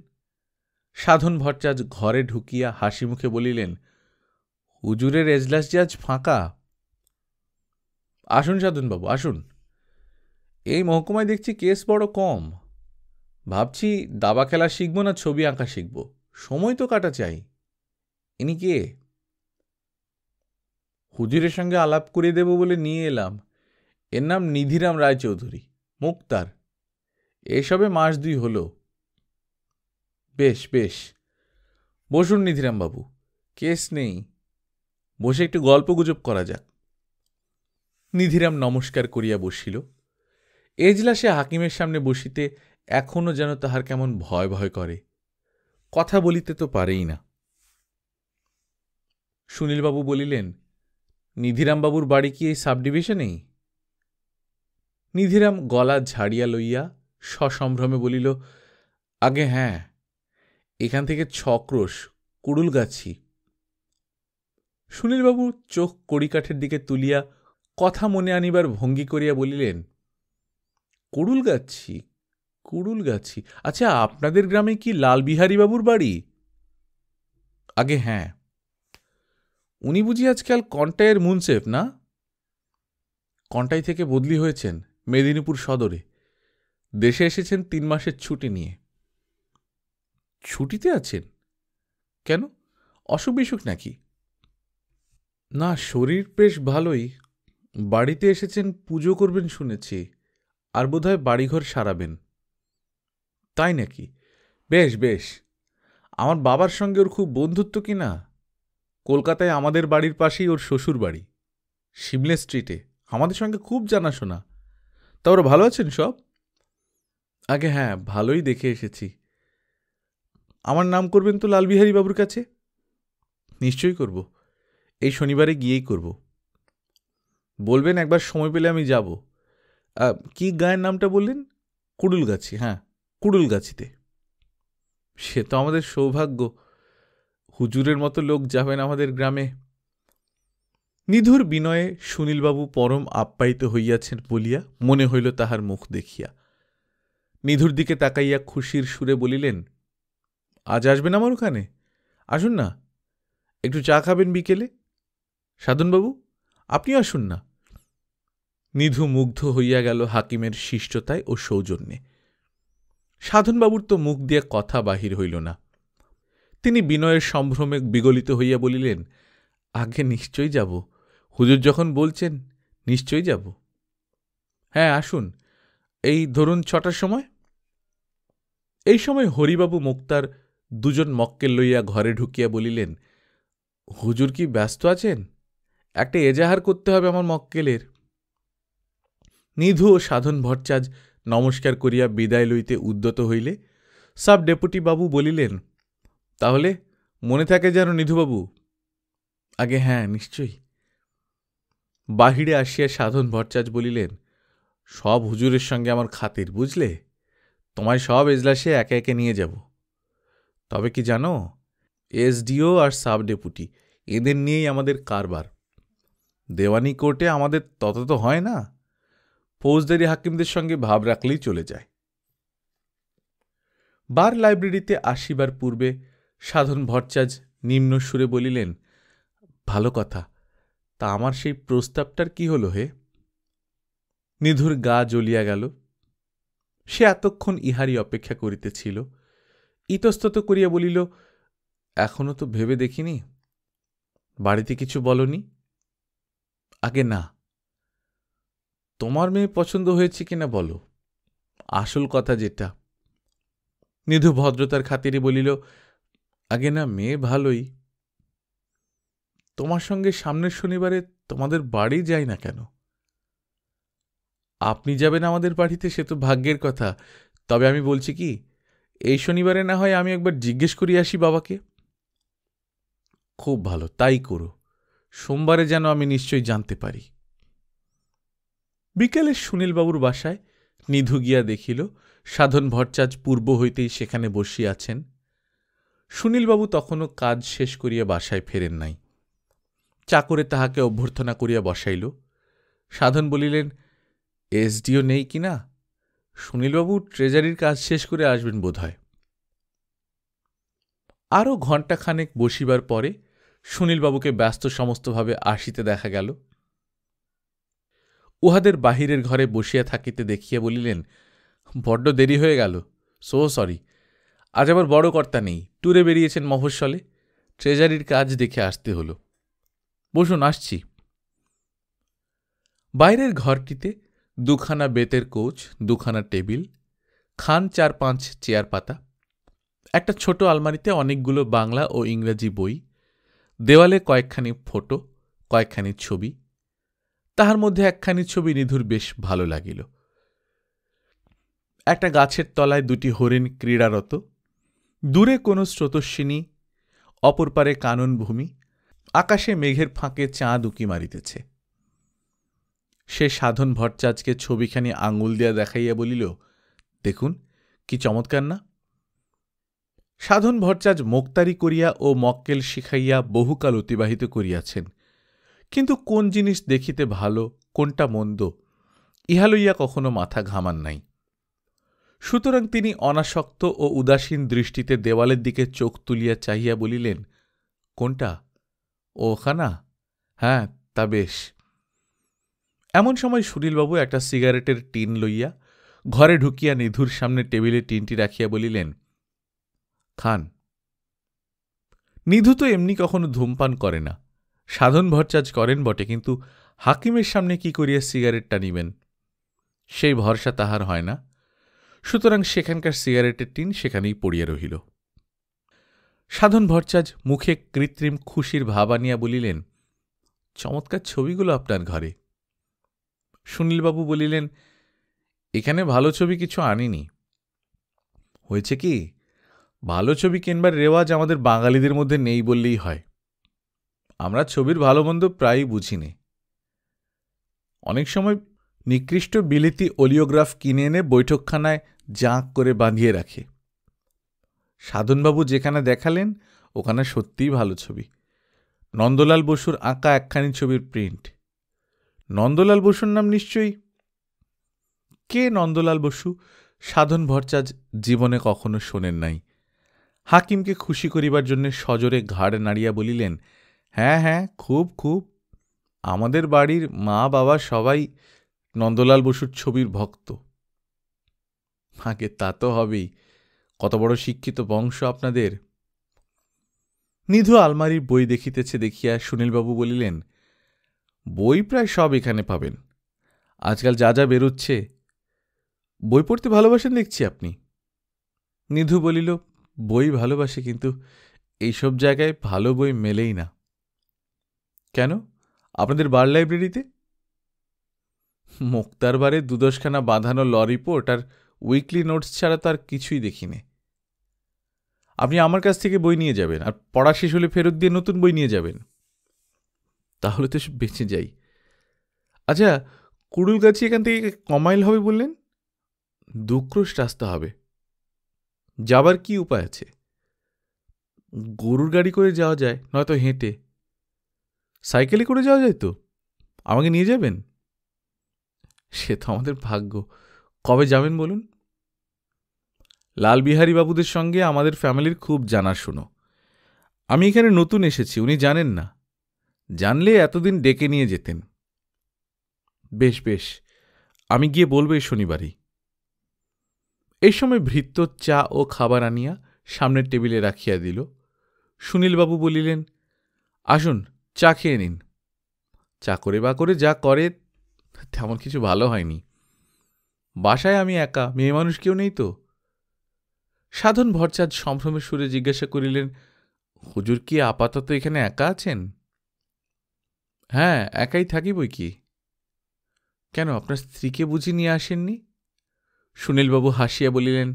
সাধন ভট্টাচার্য ঘরে ঢুকিয়া হাসি মুখে বলিলেন, হুজুরের এজলাস যে আজ ফাঁকা। আসুন সাধনবাবু, আসুন। এই মহকুমায় দেখছি কেস বড় কম। ভাবছি দাবা খেলা শিখব না ছবি আঁকা শিখব, সময় তো কাটা চাই। ইনি কে? হুজুরের সঙ্গে আলাপ করিয়ে দেব বলে নিয়ে এলাম। এর নাম নিধিরাম রায়চৌধুরী, মুক্তার। এসবে মাস 2 হল। বেশ বেশ, বসুন নিধিরামবাবু, কেস নেই, বসে একটু গল্পগুজব করা যাক। নিধিরাম নমস্কার করিয়া বসিল। এজলাসে হাকিমের সামনে বসিতে এখনও যেন তাহার কেমন ভয় ভয় করে, কথা বলিতে তো পারেই না। সুনীলবাবু বলিলেন, নিধিরামবাবুর বাড়ি কি এই সাব ডিভিশনেই? নিধিরাম গলা ঝাড়িয়া লইয়া সসম্ভ্রমে বলিল, আগে হ্যাঁ, এখান থেকে 6 ক্রোশ, কুড়ুলগাছি। সুনীলবাবু চোখ কড়িকাঠের দিকে তুলিয়া কথা মনে আনিবার ভঙ্গি করিয়া বলিলেন, কুড়ুলগাছি, কুড়ুলগাছি, আচ্ছা, আপনাদের গ্রামে কি লালবিহারীবাবুর বাড়ি? আগে হ্যাঁ। উনি বুঝি আজকাল কন্টাইয়ের মুন্সেফ, না? কন্টাই থেকে বদলি হয়েছেন মেদিনীপুর সদরে, দেশে এসেছেন 3 মাসের ছুটি নিয়ে। ছুটিতে আছেন? কেন, অসুখ বিসুখ নাকি? না, শরীর বেশ ভালোই। বাড়িতে এসেছেন, পুজো করবেন শুনেছি, আর বোধহয় বাড়িঘর সারাবেন। তাই নাকি? বেশ বেশ। আমার বাবার সঙ্গে ওর খুব বন্ধুত্ব কি না? কলকাতায় আমাদের বাড়ির পাশেই ওর শ্বশুর বাড়ি, সিমলে স্ট্রিটে। আমাদের সঙ্গে খুব জানাশোনা। তা ওরা ভালো আছেন সব? আগে হ্যাঁ, ভালোই দেখে এসেছি। আমার নাম করবেন তো লালবিহারী বাবুর কাছে? নিশ্চয়ই করব, এই শনিবারে গিয়েই করব। বলবেন একবার সময় পেলে আমি যাব। কি গায়ের নামটা বললেন? কুড়ুলগাছি। হ্যাঁ, কুড়ুলগাছিতে। সে তো আমাদের সৌভাগ্য, হুজুরের মতো লোক যাবেন আমাদের গ্রামে। নিধুর বিনয়ে সুনীলবাবু পরম আপ্যায়িত হইয়াছেন বলিয়া মনে হইল তাহার মুখ দেখিয়া। নিধুর দিকে তাকাইয়া খুশির সুরে বলিলেন, আজ আসবেন আমার ওখানে? আসুন না, একটু চা খাবেন বিকেলে। সাধনবাবু, আপনিও আসুন না। নিধু মুগ্ধ হইয়া গেল হাকিমের শিষ্টতায় ও সৌজন্যে। সাধনবাবুর তো মুখ দিয়া কথা বাহির হইল না। তিনি বিনয়ের সম্ভ্রমে বিগলিত হইয়া বলিলেন, আগে নিশ্চয়ই যাব, হুজুর যখন বলছেন নিশ্চয়ই যাব। হ্যাঁ, আসুন, এই ধরুন 6টার সময়। এই সময় হরিবাবু মুক্তার 2জন মক্কেল লইয়া ঘরে ঢুকিয়া বলিলেন, হুজুর কি ব্যস্ত আছেন? একটা এজাহার করতে হবে আমার মক্কেলের। নিধু ও সাধন ভট্টাচার্য নমস্কার করিয়া বিদায় লইতে উদ্যত হইলে সাব ডেপুটি বাবু বলিলেন, তাহলে মনে থাকে যেন নিধুবাবু? আগে হ্যাঁ, নিশ্চয়ই। বাহিরে আসিয়া সাধন ভট্টাচার্য বলিলেন, সব হুজুরের সঙ্গে আমার খাতির, বুঝলে? তোমায় সব এজলাসে একে একে নিয়ে যাব। তবে কি জানো, এসডিও আর সাব ডেপুটি এদের নিয়েই আমাদের কারবার। দেওয়ানি কোর্টে আমাদের তত তো হয় না, ফৌজদারি হাকিমদের সঙ্গে ভাব রাখলেই চলে যায়। বার লাইব্রেরিতে আসিবার পূর্বে সাধন ভট্টাচার্য নিম্ন সুরে বলিলেন, ভালো কথা, তা আমার সেই প্রস্তাবটার কি হল হে? নিধুর গা জ্বলিয়া গেল। সে এতক্ষণ ইহারই অপেক্ষা করিতেছিল। ইতস্তত করিয়া বলিল, এখনো তো ভেবে দেখিনি। বাড়িতে কিছু বলনি? আগে না। তোমার মেয়ে পছন্দ হয়েছে কিনা বলো, আসল কথা যেটা। নিধু ভদ্রতার খাতিরে বলিল, আগে না, মেয়ে ভালোই। তোমার সঙ্গে সামনের শনিবারে তোমাদের বাড়ি যাই না কেন? আপনি যাবেন আমাদের বাড়িতে সে তো ভাগ্যের কথা, তবে আমি বলছি কি, এই শনিবারে না হয় আমি একবার জিজ্ঞেস করি আসি বাবাকে। খুব ভালো, তাই করো। সোমবারে যেন আমি নিশ্চয়ই জানতে পারি। বিকেলে সুনীলবাবুর বাসায় নিধু গিয়া দেখিল সাধন ভট্টাচ পূর্ব হইতেই সেখানে বসিয়া আছেন। সুনীলবাবু তখনও কাজ শেষ করিয়া বাসায় ফেরেন নাই। চাকরে তাহাকে অভ্যর্থনা করিয়া বসাইল। সাধন বলিলেন, এসডিও নেই কিনা? সুনীলবাবু ট্রেজারির কাজ শেষ করে আসবেন বোধ হয়। আরও ঘণ্টাখানেক বসিবার পরে সুনীলবাবুকে ব্যস্ত সমস্তভাবে আসিতে দেখা গেল। উহাদের বাহিরের ঘরে বসিয়া থাকিতে দেখিয়া বলিলেন, বড্ড দেরি হয়ে গেল, সো সরি। আজ আবার বড় কর্তা নেই, ট্যুরে বেরিয়েছেন মফস্বলে, ট্রেজারির কাজ দেখে আসতে হল। বসুন, আসছি। বাইরের ঘরটিতে দুখানা বেতের কোচ, দুখানা টেবিল, খান 4-5 চেয়ার পাতা, একটা ছোট আলমারিতে অনেকগুলো বাংলা ও ইংরাজি বই, দেওয়ালে কয়েকখানি ফটো, কয়েকখানি ছবি। তাহার মধ্যে একখানি ছবি নিধুর বেশ ভালো লাগিল। একটা গাছের তলায় দুটি হরিণ ক্রীড়ারত, দূরে কোনো স্রোতস্বিনী, অপর পারে কাননভূমি, আকাশে মেঘের ফাঁকে চাঁদ উকি মারিতেছে। সে সাধন ভট্টাচার্যকে ছবিখানি আঙুল দিয়া দেখাইয়া বলিল, দেখুন কি চমৎকার না? সাধন ভট্টাচার্য মোক্তারি করিয়া ও মক্কেল শিখাইয়া বহুকাল অতিবাহিত করিয়াছেন, কিন্তু কোন জিনিস দেখিতে ভালো, কোনটা মন্দ, ইহা লইয়া কখনো মাথা ঘামান নাই। সুতরাং তিনি অনাসক্ত ও উদাসীন দৃষ্টিতে দেওয়ালের দিকে চোখ তুলিয়া চাহিয়া বলিলেন, কোনটা? ওখানা? হ্যাঁ, তা বেশ। এমন সময় সুনীলবাবু একটা সিগারেটের টিন লইয়া ঘরে ঢুকিয়া নিধুর সামনে টেবিলে টিনটি রাখিয়া বলিলেন, খান। নিধু তো এমনি কখনো ধূমপান করে না, সাধন ভট্টাচার্য করেন বটে, কিন্তু হাকিমের সামনে কি করিয়া সিগারেটটা নিবেন, সেই ভরসা তাহার হয় না। সুতরাং সেখানকার সিগারেটের টিন সেখানেই পড়িয়া রহিল। সাধন ভট্টাচার্য মুখে কৃত্রিম খুশির ভাব আনিয়া বলিলেন, চমৎকার ছবিগুলো আপনার ঘরে। সুনীলবাবু বলিলেন, এখানে ভালো ছবি কিছু আনিনি। হয়েছে কি, ভালো ছবি কিনবার রেওয়াজ আমাদের বাঙালিদের মধ্যে নেই বললেই হয়। আমরা ছবির ভালো মন্দ প্রায়ই বুঝি নে। অনেক সময় নিকৃষ্ট বিলেতি ওলিওগ্রাফ কিনে এনে বৈঠকখানায় জাঁক করে বাঁধিয়ে রাখে। সাধনবাবু যেখানে দেখালেন ওখানে সত্যিই ভালো ছবি। নন্দলাল বসুর আঁকা একখানি ছবির প্রিন্ট। নন্দলাল বসুর নাম নিশ্চয়ই? কে নন্দলাল বসু? সাধন ভট্টাচার্য জীবনে কখনো শোনেন নাই। হাকিমকে খুশি করিবার জন্য সজোরে ঘাড় নাড়িয়া বলিলেন, হ্যাঁ হ্যাঁ, খুব খুব। আমাদের বাড়ির মা বাবা সবাই নন্দলাল বসুর ছবির ভক্ত। আগে তা তো হবেই, কত বড় শিক্ষিত বংশ আপনাদের। নিধু আলমারির বই দেখিতেছে দেখিয়া সুনীলবাবু বলিলেন, বই প্রায় সব এখানে পাবেন, আজকাল যা যা বেরোচ্ছে। বই পড়তে ভালোবাসেন দেখছি আপনি। নিধু বলিল, বই ভালোবাসে, কিন্তু এইসব জায়গায় ভালো বই মেলেই না। কেন, আপনাদের বার লাইব্রেরিতে? মুক্তার বারে 2-10খানা বাঁধানো ল রিপোর্ট আর উইকলি নোটস ছাড়া তো আর কিছুই দেখিনি। আপনি আমার কাছ থেকে বই নিয়ে যাবেন, আর পড়া শেষ হলে ফেরত দিয়ে নতুন বই নিয়ে যাবেন। তাহলে তো বেঁচে যাই। আচ্ছা, কুড়ুলগাছি এখান থেকে কমাইল হবে বললেন? 2 ক্রোশ রাস্তা হবে। যাবার কি উপায় আছে? গরুর গাড়ি করে যাওয়া যায়, নয়তো হেঁটে। সাইকেলে করে যাওয়া যায় তো? আমাকে নিয়ে যাবেন? সে তো আমাদের ভাগ্য। কবে যাবেন বলুন? লালবিহারী বাবুদের সঙ্গে আমাদের ফ্যামিলির খুব জানাশুনো। আমি এখানে নতুন এসেছি, উনি জানেন না। জানলে এতদিন ডেকে নিয়ে যেতেন। বেশ বেশ, আমি গিয়ে বলব এই শনিবারই। এই সময় ভৃত্য চা ও খাবার আনিয়া সামনের টেবিলে রাখিয়া দিল। সুনীলবাবু বলিলেন, আসুন চা খেয়ে নিন। চা করে বা করে যা করে তেমন কিছু ভালো হয়নি। বাসায় আমি একা, মেয়ে মানুষ কেউ নেই তো। সাধন ভট্টাচার্য সম্ভ্রমের সুরে জিজ্ঞাসা করিলেন, হুজুর কি আপাতত এখানে একা আছেন? হ্যাঁ, একাই থাকি বই কি। কেন, আপনার স্ত্রীকে বুঝি নিয়ে আসেননি? সুনীলবাবু হাসিয়া বলিলেন,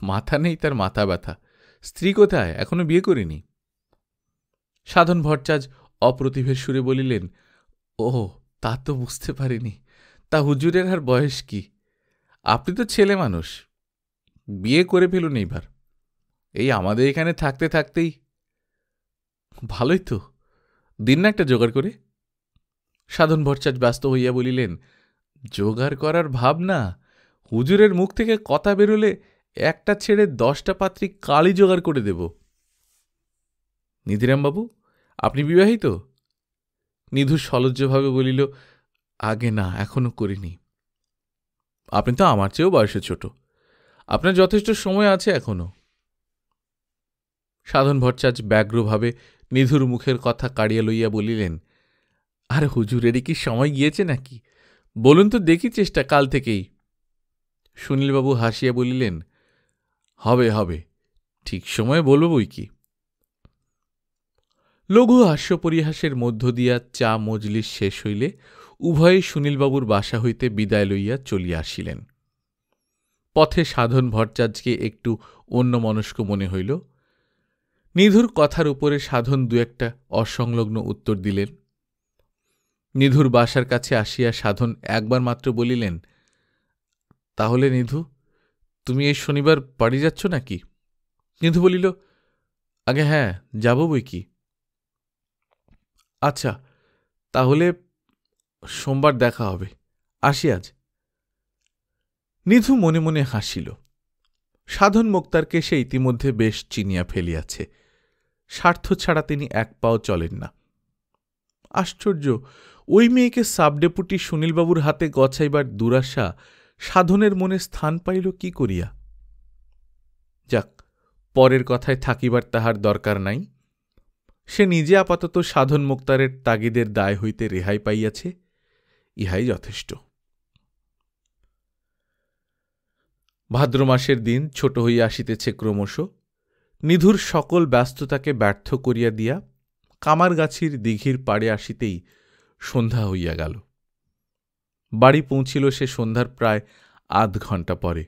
মাথা নেই তার মাথা ব্যথা, স্ত্রী কোথায়, এখনো বিয়ে করিনি। সাধন ভট্টাচার্য অপ্রতিভের সুরে বলিলেন, ও তা তো বুঝতে পারিনি। তা হুজুরের আর বয়স কি? আপনি তো ছেলে মানুষ, বিয়ে করে ফেলুন এইবার। এই আমাদের এখানে থাকতে থাকতেই। ভালোই তো, দিন না একটা জোগাড় করে। সাধন ভট্টাচার্য ব্যস্ত হইয়া বলিলেন, জোগাড় করার ভাব না, হুজুরের মুখ থেকে কথা বেরোলে একটা ছেড়ে 10টা পাত্রী কালই জোগাড় করে দেব। নিধিরামবাবু, আপনি বিবাহিত? নিধু সলজ্জভাবে বলিল, আগে না, এখনো করিনি। আপনি তো আমার চেয়েও বয়সে ছোট, আপনার যথেষ্ট সময় আছে এখনো। সাধন ভট্টাচার্য ব্যগ্রভাবে নিধুর মুখের কথা কাড়িয়া লইয়া বলিলেন, আর হুজুরেরই কি সময় গিয়েছে নাকি? বলুন তো দেখি চেষ্টা কাল থেকেই। সুনীলবাবু হাসিয়া বলিলেন, হবে হবে, ঠিক সময়ে বলব বই কি। লঘু হাস্য পরিহাসের মধ্য দিয়া চা মজলিস শেষ হইলে উভয়ে সুনীলবাবুর বাসা হইতে বিদায় লইয়া চলিয়া আসিলেন। পথে সাধন ভট্টাচার্যকে একটু অন্যমনস্ক মনে হইল। নিধুর কথার উপরে সাধন দু একটা অসংলগ্ন উত্তর দিলেন। নিধুর বাসার কাছে আসিয়া সাধন একবার মাত্র বলিলেন, তাহলে নিধু, তুমি এই শনিবার বাড়ি যাচ্ছ নাকি? নিধু বলিল, আগে হ্যাঁ, যাব বই কি। আচ্ছা, তাহলে সোমবার দেখা হবে, আসি আজ। নিধু মনে মনে হাসিল। সাধন মুক্তারকে সে ইতিমধ্যে বেশ চিনিয়া ফেলিয়াছে। স্বার্থ ছাড়া তিনি এক পাও চলেন না। আশ্চর্য, ওই মেয়েকে সাবডেপুটি সুনীলবাবুর হাতে গছাইবার দুরাশা সাধনের মনে স্থান পাইল কি করিয়া? যাক, পরের কথায় থাকিবার তাহার দরকার নাই। সে নিজে আপাতত সাধন মুক্তারের তাগিদের দায় হইতে রেহাই পাইয়াছে, ইহাই যথেষ্ট। ভাদ্র মাসের দিন ছোট হইয়া আসিতেছে ক্রমশ। নিধুর সকল ব্যস্ততাকে ব্যর্থ করিয়া দিয়া কামারগাছির দিঘির পাড়ে আসিতেই সন্ধ্যা হইয়া গেল। বাড়ি পৌঁছিল সে সন্ধ্যার প্রায় আধ ঘণ্টা পরে।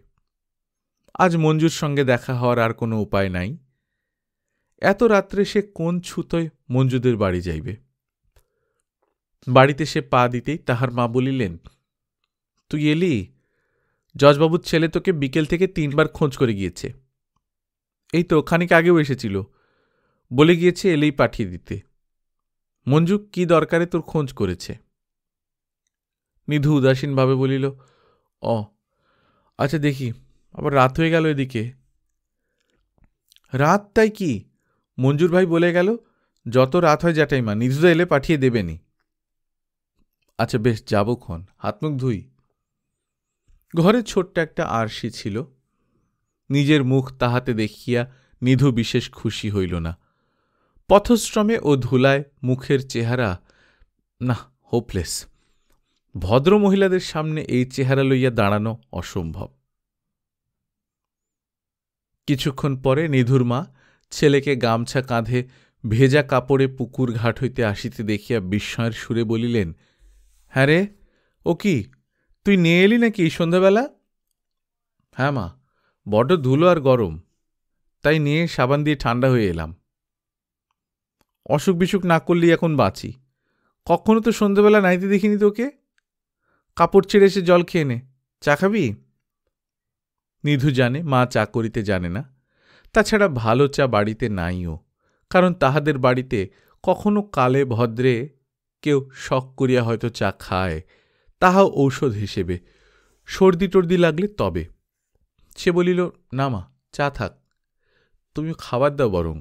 আজ মঞ্জুর সঙ্গে দেখা হওয়ার আর কোনো উপায় নাই। এত রাত্রে সে কোন ছুতোয় মঞ্জুদের বাড়ি যাইবে? বাড়িতে সে পা দিতেই তাহার মা বলিলেন, তুই এলি? জজবাবুর ছেলে তোকে বিকেল থেকে 3বার খোঁজ করে গিয়েছে। এই তো খানিক আগেও এসেছিল, বলে গিয়েছে এলেই পাঠিয়ে দিতে। মঞ্জু কি দরকারে তোর খোঁজ করেছে? নিধু উদাসীনভাবে বলিল, আচ্ছা দেখি, আবার রাত হয়ে গেল এদিকে। রাত তাই কি? মঞ্জুর ভাই বলে গেল, যত রাত হয় জ্যাঠাইমা, নিধুদা এলে পাঠিয়ে দেবেনি। আচ্ছা বেশ, যাবক্ষণ, হাত মুখ ধুই। ঘরে ছোট্ট একটা আরশি ছিল। নিজের মুখ তাহাতে দেখিয়া নিধু বিশেষ খুশি হইল না। পথশ্রমে ও ধুলায় মুখের চেহারা, না, হোপলেস। ভদ্র মহিলাদের সামনে এই চেহারা লইয়া দাঁড়ানো অসম্ভব। কিছুক্ষণ পরে নিধুর মা ছেলেকে গামছা কাঁধে ভেজা কাপড়ে পুকুর ঘাট হইতে আসিতে দেখিয়া বিস্ময়ের সুরে বলিলেন, হ্যাঁ রে, ও কি, তুই নিয়ে এলি নাকি এই সন্ধ্যাবেলা? হ্যাঁ মা, বড্ড ধুলো আর গরম, তাই নিয়ে সাবান দিয়ে ঠান্ডা হয়ে এলাম। অসুখ বিসুখ না করলেই এখন বাঁচি, কখনো তো সন্ধ্যাবেলা নাইতে দেখিনি তোকে। কাপড় ছেড়ে এসে জল খেয়ে নে, চা খাবি? নিধু জানে মা চা করিতে জানে না, তাছাড়া ভালো চা বাড়িতে নাইও, কারণ তাহাদের বাড়িতে কখনো কালে ভদ্রে কেউ শখ করিয়া হয়তো চা খায়, তাহাও ঔষধ হিসেবে, সর্দি টর্দি লাগলে তবে। সে বলিল, না মা, চা থাক, তুমি খাবার দাও বরং।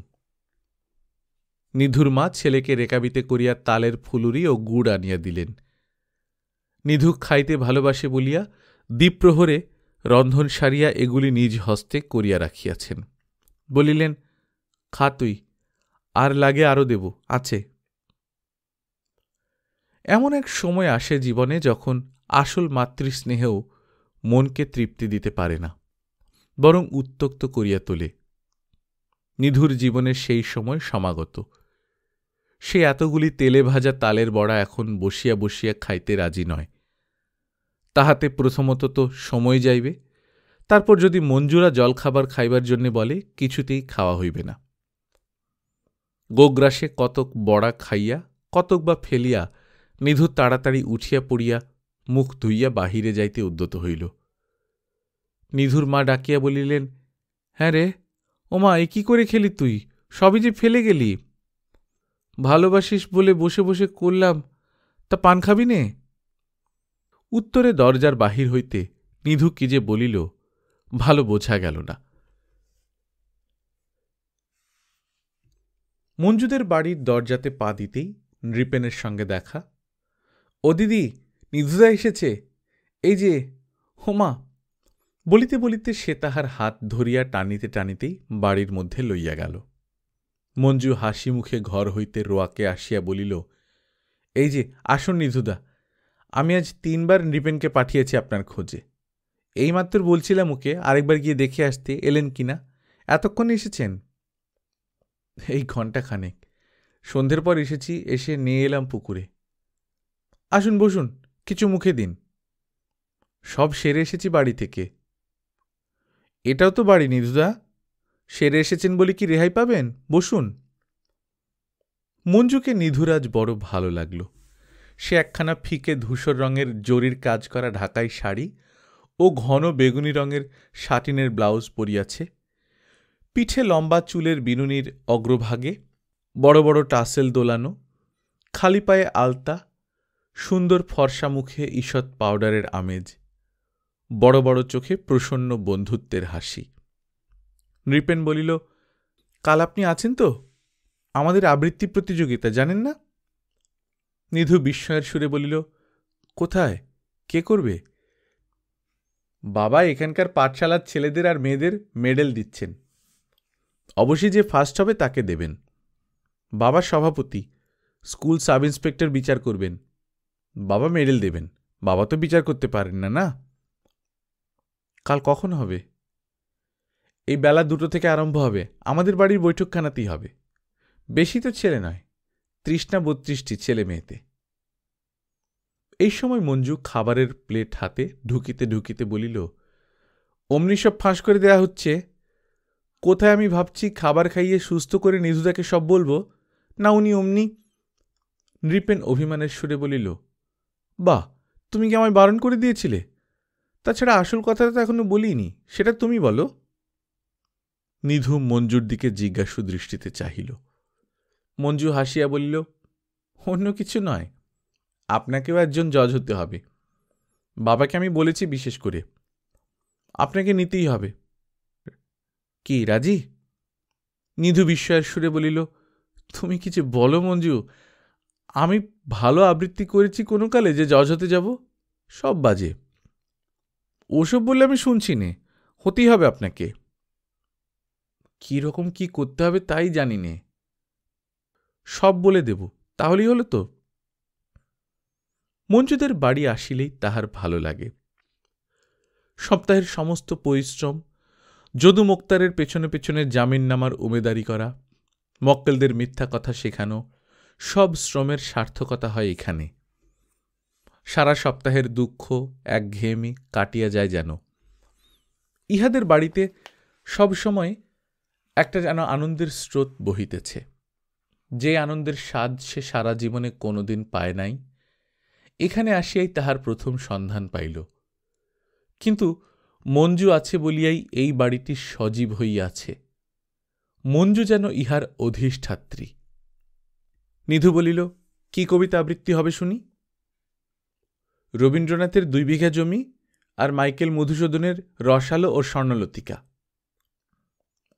নিধুর মা ছেলেকে রেকাবিতে করিয়া তালের ফুলুরি ও গুড় আনিয়া দিলেন। নিধু খাইতে ভালোবাসে বলিয়া দ্বীপ্রহরে রন্ধন সারিয়া এগুলি নিজ হস্তে করিয়া রাখিয়াছেন। বলিলেন, খা তুই, আর লাগে আরও দেব, আছে। এমন এক সময় আসে জীবনে যখন আসল মাতৃস্নেহেও মনকে তৃপ্তি দিতে পারে না, বরং উত্ত্যক্ত করিয়া তোলে। নিধুর জীবনের সেই সময় সমাগত। সে এতগুলি তেলে ভাজা তালের বড়া এখন বসিয়া বসিয়া খাইতে রাজি নয়। তাহাতে প্রথমত তো সময় যাইবে, তারপর যদি মঞ্জুরা জলখাবার খাইবার জন্যে বলে, কিছুতেই খাওয়া হইবে না। গোগ্রাসে কতক বড়া খাইয়া কতক বা ফেলিয়া নিধু তাড়াতাড়ি উঠিয়া পড়িয়া মুখ ধুইয়া বাহিরে যাইতে উদ্যত হইল। নিধুর মা ডাকিয়া বলিলেন, হ্যাঁ রে, ওমা, এ কি করে খেলি তুই? সবই যে ফেলে গেলি। ভালোবাসিস বলে বসে বসে করলাম, তা পান খাবি নে? উত্তরে দরজার বাহির হইতে নিধু কি যে বলিল ভালো বোঝা গেল না। মঞ্জুদের বাড়ির দরজাতে পা দিতেই নৃপেনের সঙ্গে দেখা। ও দিদি, নিধুদা এসেছে, এই যে। হোমা, বলিতে বলিতে সে তাহার হাত ধরিয়া টানিতে টানিতেই বাড়ির মধ্যে লইয়া গেল। মঞ্জু হাসি মুখে ঘর হইতে রোয়াকে আসিয়া বলিল, এই যে আসুন নিধুদা, আমি আজ 3 বার নৃপেনকে পাঠিয়েছি আপনার খোঁজে। এইমাত্র বলছিলাম ওকে আরেকবার গিয়ে দেখে আসতে, এলেন কিনা। এতক্ষণ এসেছেন? এই ঘণ্টাখানেক। সন্ধ্যের পর এসেছি, এসে নিয়ে এলাম পুকুরে। আসুন বসুন, কিছু মুখে দিন। সব সেরে এসেছি বাড়ি থেকে। এটাও তো বাড়ি নিধুদা, সেরে এসেছেন বলে কি রেহাই পাবেন? বসুন। মঞ্জুকে নিধুরাজ বড় ভালো লাগল। সে একখানা ফিকে ধূসর রঙের জরির কাজ করা ঢাকাই শাড়ি ও ঘন বেগুনি রঙের শাটিনের ব্লাউজ পরিয়াছে। পিঠে লম্বা চুলের বিনুনির অগ্রভাগে বড় বড় টাসেল দোলানো, খালি পায়ে আলতা, সুন্দর ফর্সা মুখে ঈষৎ পাউডারের আমেজ, বড় বড় চোখে প্রসন্ন বন্ধুত্বের হাসি। নৃপেন বলিল, কাল আপনি আছেন তো? আমাদের আবৃত্তি প্রতিযোগিতা জানেন না? নিধু বিস্ময়ের সুরে বলিল, কোথায়? কে করবে? বাবা এখানকার পাঠশালার ছেলেদের আর মেয়েদের মেডেল দিচ্ছেন। অবশ্যই যে ফার্স্ট হবে তাকে দেবেন। বাবা সভাপতি, স্কুল সাব ইন্সপেক্টর বিচার করবেন, বাবা মেডেল দেবেন। বাবা তো বিচার করতে পারেন না। না, কাল কখন হবে? এই বেলা 2টো থেকে আরম্ভ হবে। আমাদের বাড়ির বৈঠকখানাতেই হবে। বেশি তো ছেলে নয়, 30 না 32টি ছেলে মেয়েতে। এই সময় মঞ্জু খাবারের প্লেট হাতে ঢুকিতে ঢুকিতে বলিল, অমনি সব ফাঁস করে দেয়া হচ্ছে। কোথায় আমি ভাবছি খাবার খাইয়ে সুস্থ করে নিধুদাকে সব বলবো, না উনি অমনি। নৃপেন অভিমানের সুরে বলিল, বাহ, তুমি কি আমায় বারণ করে দিয়েছিলে? তাছাড়া আসল কথাটা তো এখনো বলিনি, সেটা তুমি বলো। নিধু মঞ্জুর দিকে জিজ্ঞাসু দৃষ্টিতে চাহিল। মঞ্জু হাসিয়া বলিল, অন্য কিছু নয়, আপনাকেও একজন জজ হতে হবে। বাবাকে আমি বলেছি বিশেষ করে, আপনাকে নিতেই হবে। কি রাজি? নিধু বিস্ময়ের সুরে বলিল, তুমি কিছু বলো মঞ্জু, আমি ভালো আবৃত্তি করেছি কোনো কালে যে জজ হতে যাব? সব বাজে। ওসব বললে আমি শুনছি নে, হতেই হবে আপনাকে। কি রকম কি করতে হবে তাই জানি নে। সব বলে দেব, তাহলেই হলো তো। মঞ্জুদের বাড়ি আসিলেই তাহার ভালো লাগে। সপ্তাহের সমস্ত পরিশ্রম, যদু মোক্তারের পেছনে পেছনে জামিননামার উমেদারি করা, মক্কেলদের মিথ্যা কথা শেখানো, সব শ্রমের সার্থকতা হয় এখানে। সারা সপ্তাহের দুঃখ একঘেয়েমি কাটিয়া যায় যেন। ইহাদের বাড়িতে সব সময় একটা যেন আনন্দের স্রোত বহিতেছে, যে আনন্দের স্বাদ সে সারা জীবনে কোনোদিন পায় নাই, এখানে আসিয়াই তাহার প্রথম সন্ধান পাইল। কিন্তু মঞ্জু আছে বলিয়াই এই বাড়িটি সজীব হইয়াছে। মঞ্জু যেন ইহার অধিষ্ঠাত্রী। নিধু বলিল, কি কবিতা আবৃত্তি হবে শুনি? রবীন্দ্রনাথের 2 বিঘা জমি আর মাইকেল মধুসূদনের রসালো ও স্বর্ণলতিকা।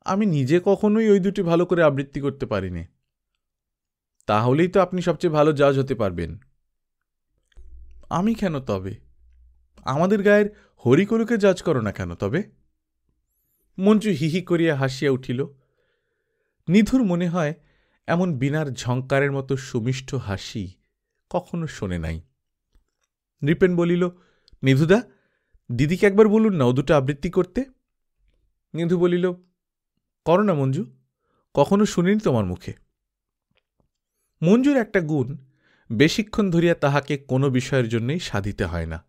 আমি নিজে কখনোই ওই 2টি ভালো করে আবৃত্তি করতে পারিনি। তাহলেই তো আপনি সবচেয়ে ভালো জাজ হতে পারবেন। আমি কেন তবে? আমাদের গায়ের হরিকলুকে জাজ করো না কেন তবে? মঞ্জু হিহি করিয়া হাসিয়া উঠিল। নিধুর মনে হয় এমন বিনার ঝঙ্কারের মতো সুমিষ্ট হাসি কখনো শোনে নাই। নৃপেন বলিল, নিধুদা, দিদিকে একবার বলুন না ও দুটো আবৃত্তি করতে। নিধু বলিল, করো না মঞ্জু, কখনো শুনিনি তোমার মুখে। মঞ্জুর একটা গুণ, বেশিক্ষণ ধরিয়া তাহাকে কোনো বিষয়ের জন্যই সাধিতে হয় না।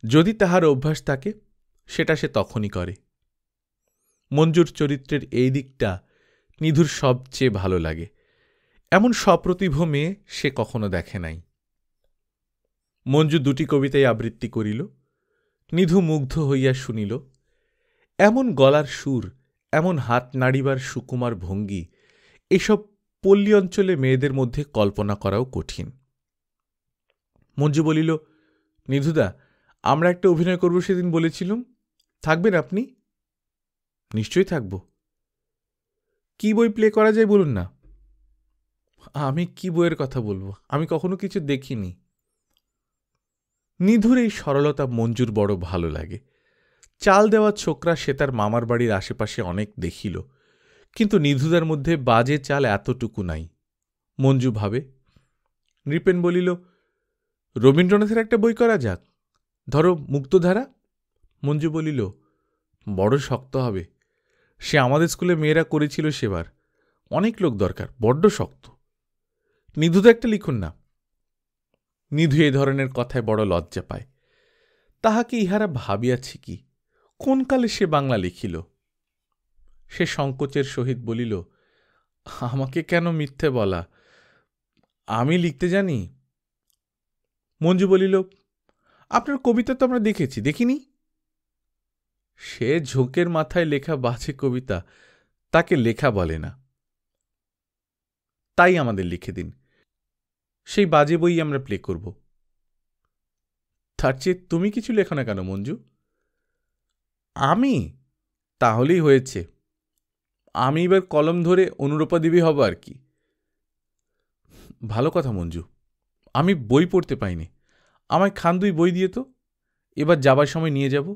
যদি তাহার অভ্যাস থাকে সেটা সে তখনই করে। মঞ্জুর চরিত্রের এই দিকটা নিধুর সবচেয়ে ভালো লাগে। এমন সপ্রতিভ মেয়ে সে কখনো দেখে নাই। মঞ্জু দুটি কবিতাই আবৃত্তি করিল। নিধু মুগ্ধ হইয়া শুনিল। এমন গলার সুর, এমন হাত নাড়িবার সুকুমার ভঙ্গি, এসব পল্লী অঞ্চলে মেয়েদের মধ্যে কল্পনা করাও কঠিন। মঞ্জু বলিল, নিধুদা, আমরা একটা অভিনয় করব সেদিন বলেছিলুম, থাকবেন আপনি? নিশ্চয়ই থাকব। কি বই প্লে করা যায় বলুন না। আমি কি বইয়ের কথা বলবো, আমি কখনো কিছু দেখিনি। নিধুর এই সরলতা মঞ্জুর বড় ভালো লাগে। চাল দেওয়া ছোকরা সে তার মামার বাড়ির আশেপাশে অনেক দেখিল, কিন্তু নিধুদার মধ্যে বাজে চাল এতটুকু নাই। মঞ্জু ভাবে। নৃপেন বলিল, রবীন্দ্রনাথের একটা বই করা যাক, ধরো মুক্তধারা। মঞ্জু বলিল, বড় শক্ত হবে। সে আমাদের স্কুলে মেয়েরা করেছিল সেবার, অনেক লোক দরকার, বড্ড শক্ত। নিধুদা একটা লিখুন না। নিধু এ ধরনের কথায় বড় লজ্জা পায়। তাহাকে ইহারা ভাবিয়াছে কি, কোন কালে সে বাংলা লিখিল? সে সংকোচের সহিত বলিল, আমাকে কেন মিথ্যে বলা, আমি লিখতে জানি। মঞ্জু বলিল, আপনার কবিতা তো আমরা দেখেছি, দেখিনি? সে ঝোঁকের মাথায় লেখা বাজে কবিতা, তাকে লেখা বলে না। তাই আমাদের লিখে দিন, সেই বাজে বই আমরা প্লে করব। তার চেয়ে তুমি কিছু লেখো না কেন মঞ্জু? আমি? তাহলেই হয়েছে। আমি এবার কলম ধরে অনুরূপা দেবী হব আর কি। ভালো কথা মঞ্জু, আমি বই পড়তে পাইনি, আমায় খান দুই বই দিয়ে তো, এবার যাবার সময় নিয়ে যাব।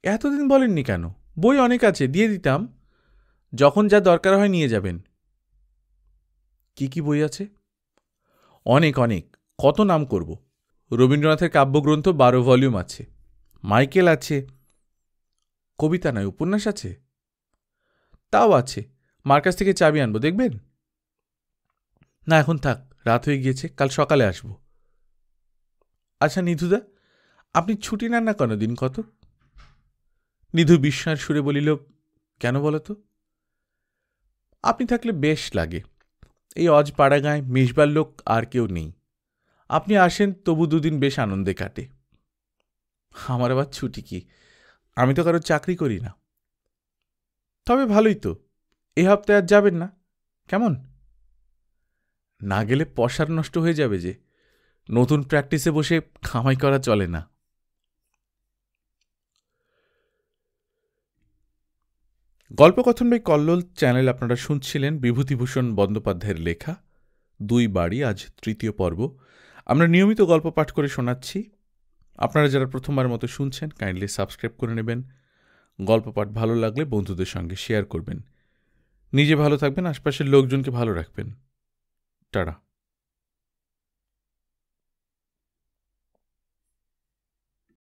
এতদিন বলেননি কেন? বই অনেক আছে, দিয়ে দিতাম। যখন যা দরকার হয় নিয়ে যাবেন। কি কি বই আছে? অনেক অনেক, কত নাম করব। রবীন্দ্রনাথের কাব্যগ্রন্থ 12 ভলিউম আছে, মাইকেল আছে। কবিতা নয়, উপন্যাস আছে। তাও আছে, মার কাছ থেকে চাবি আনবো, দেখবেন? না, এখন থাক, রাত হয়ে গিয়েছে, কাল সকালে আসব। আচ্ছা নিধুদা, আপনি ছুটি নেন না কেন দিন কত? নিধু বিস্ময়ের সুরে বলিল, কেন বলো তো? আপনি থাকলে বেশ লাগে। এই অজ পাড়াগাঁয় মিশবার লোক আর কেউ নেই। আপনি আসেন, তবু দুদিন বেশ আনন্দে কাটে। আমার আবার ছুটি কি, আমি তো কারো চাকরি করি না। তবে ভালোই তো, এ হপ্তায় আর যাবেন না, কেমন? না গেলে পসার নষ্ট হয়ে যাবে যে, নতুন প্র্যাকটিসে বসে কামাই করা চলে না। গল্পকথন বাই কল্লোল চ্যানেল আপনারা শুনছিলেন বিভূতিভূষণ বন্দ্যোপাধ্যায়ের লেখা 2 বাড়ি, আজ 3য় পর্ব। আমরা নিয়মিত গল্প পাঠ করে শোনাচ্ছি। আপনারা যারা প্রথমবার মতো শুনছেন, কাইন্ডলি সাবস্ক্রাইব করে নেবেন। গল্প পাঠ ভালো লাগলে বন্ধুদের সঙ্গে শেয়ার করবেন। নিজে ভালো থাকবেন, আশপাশের লোকজনকে ভালো রাখবেন। টাটা।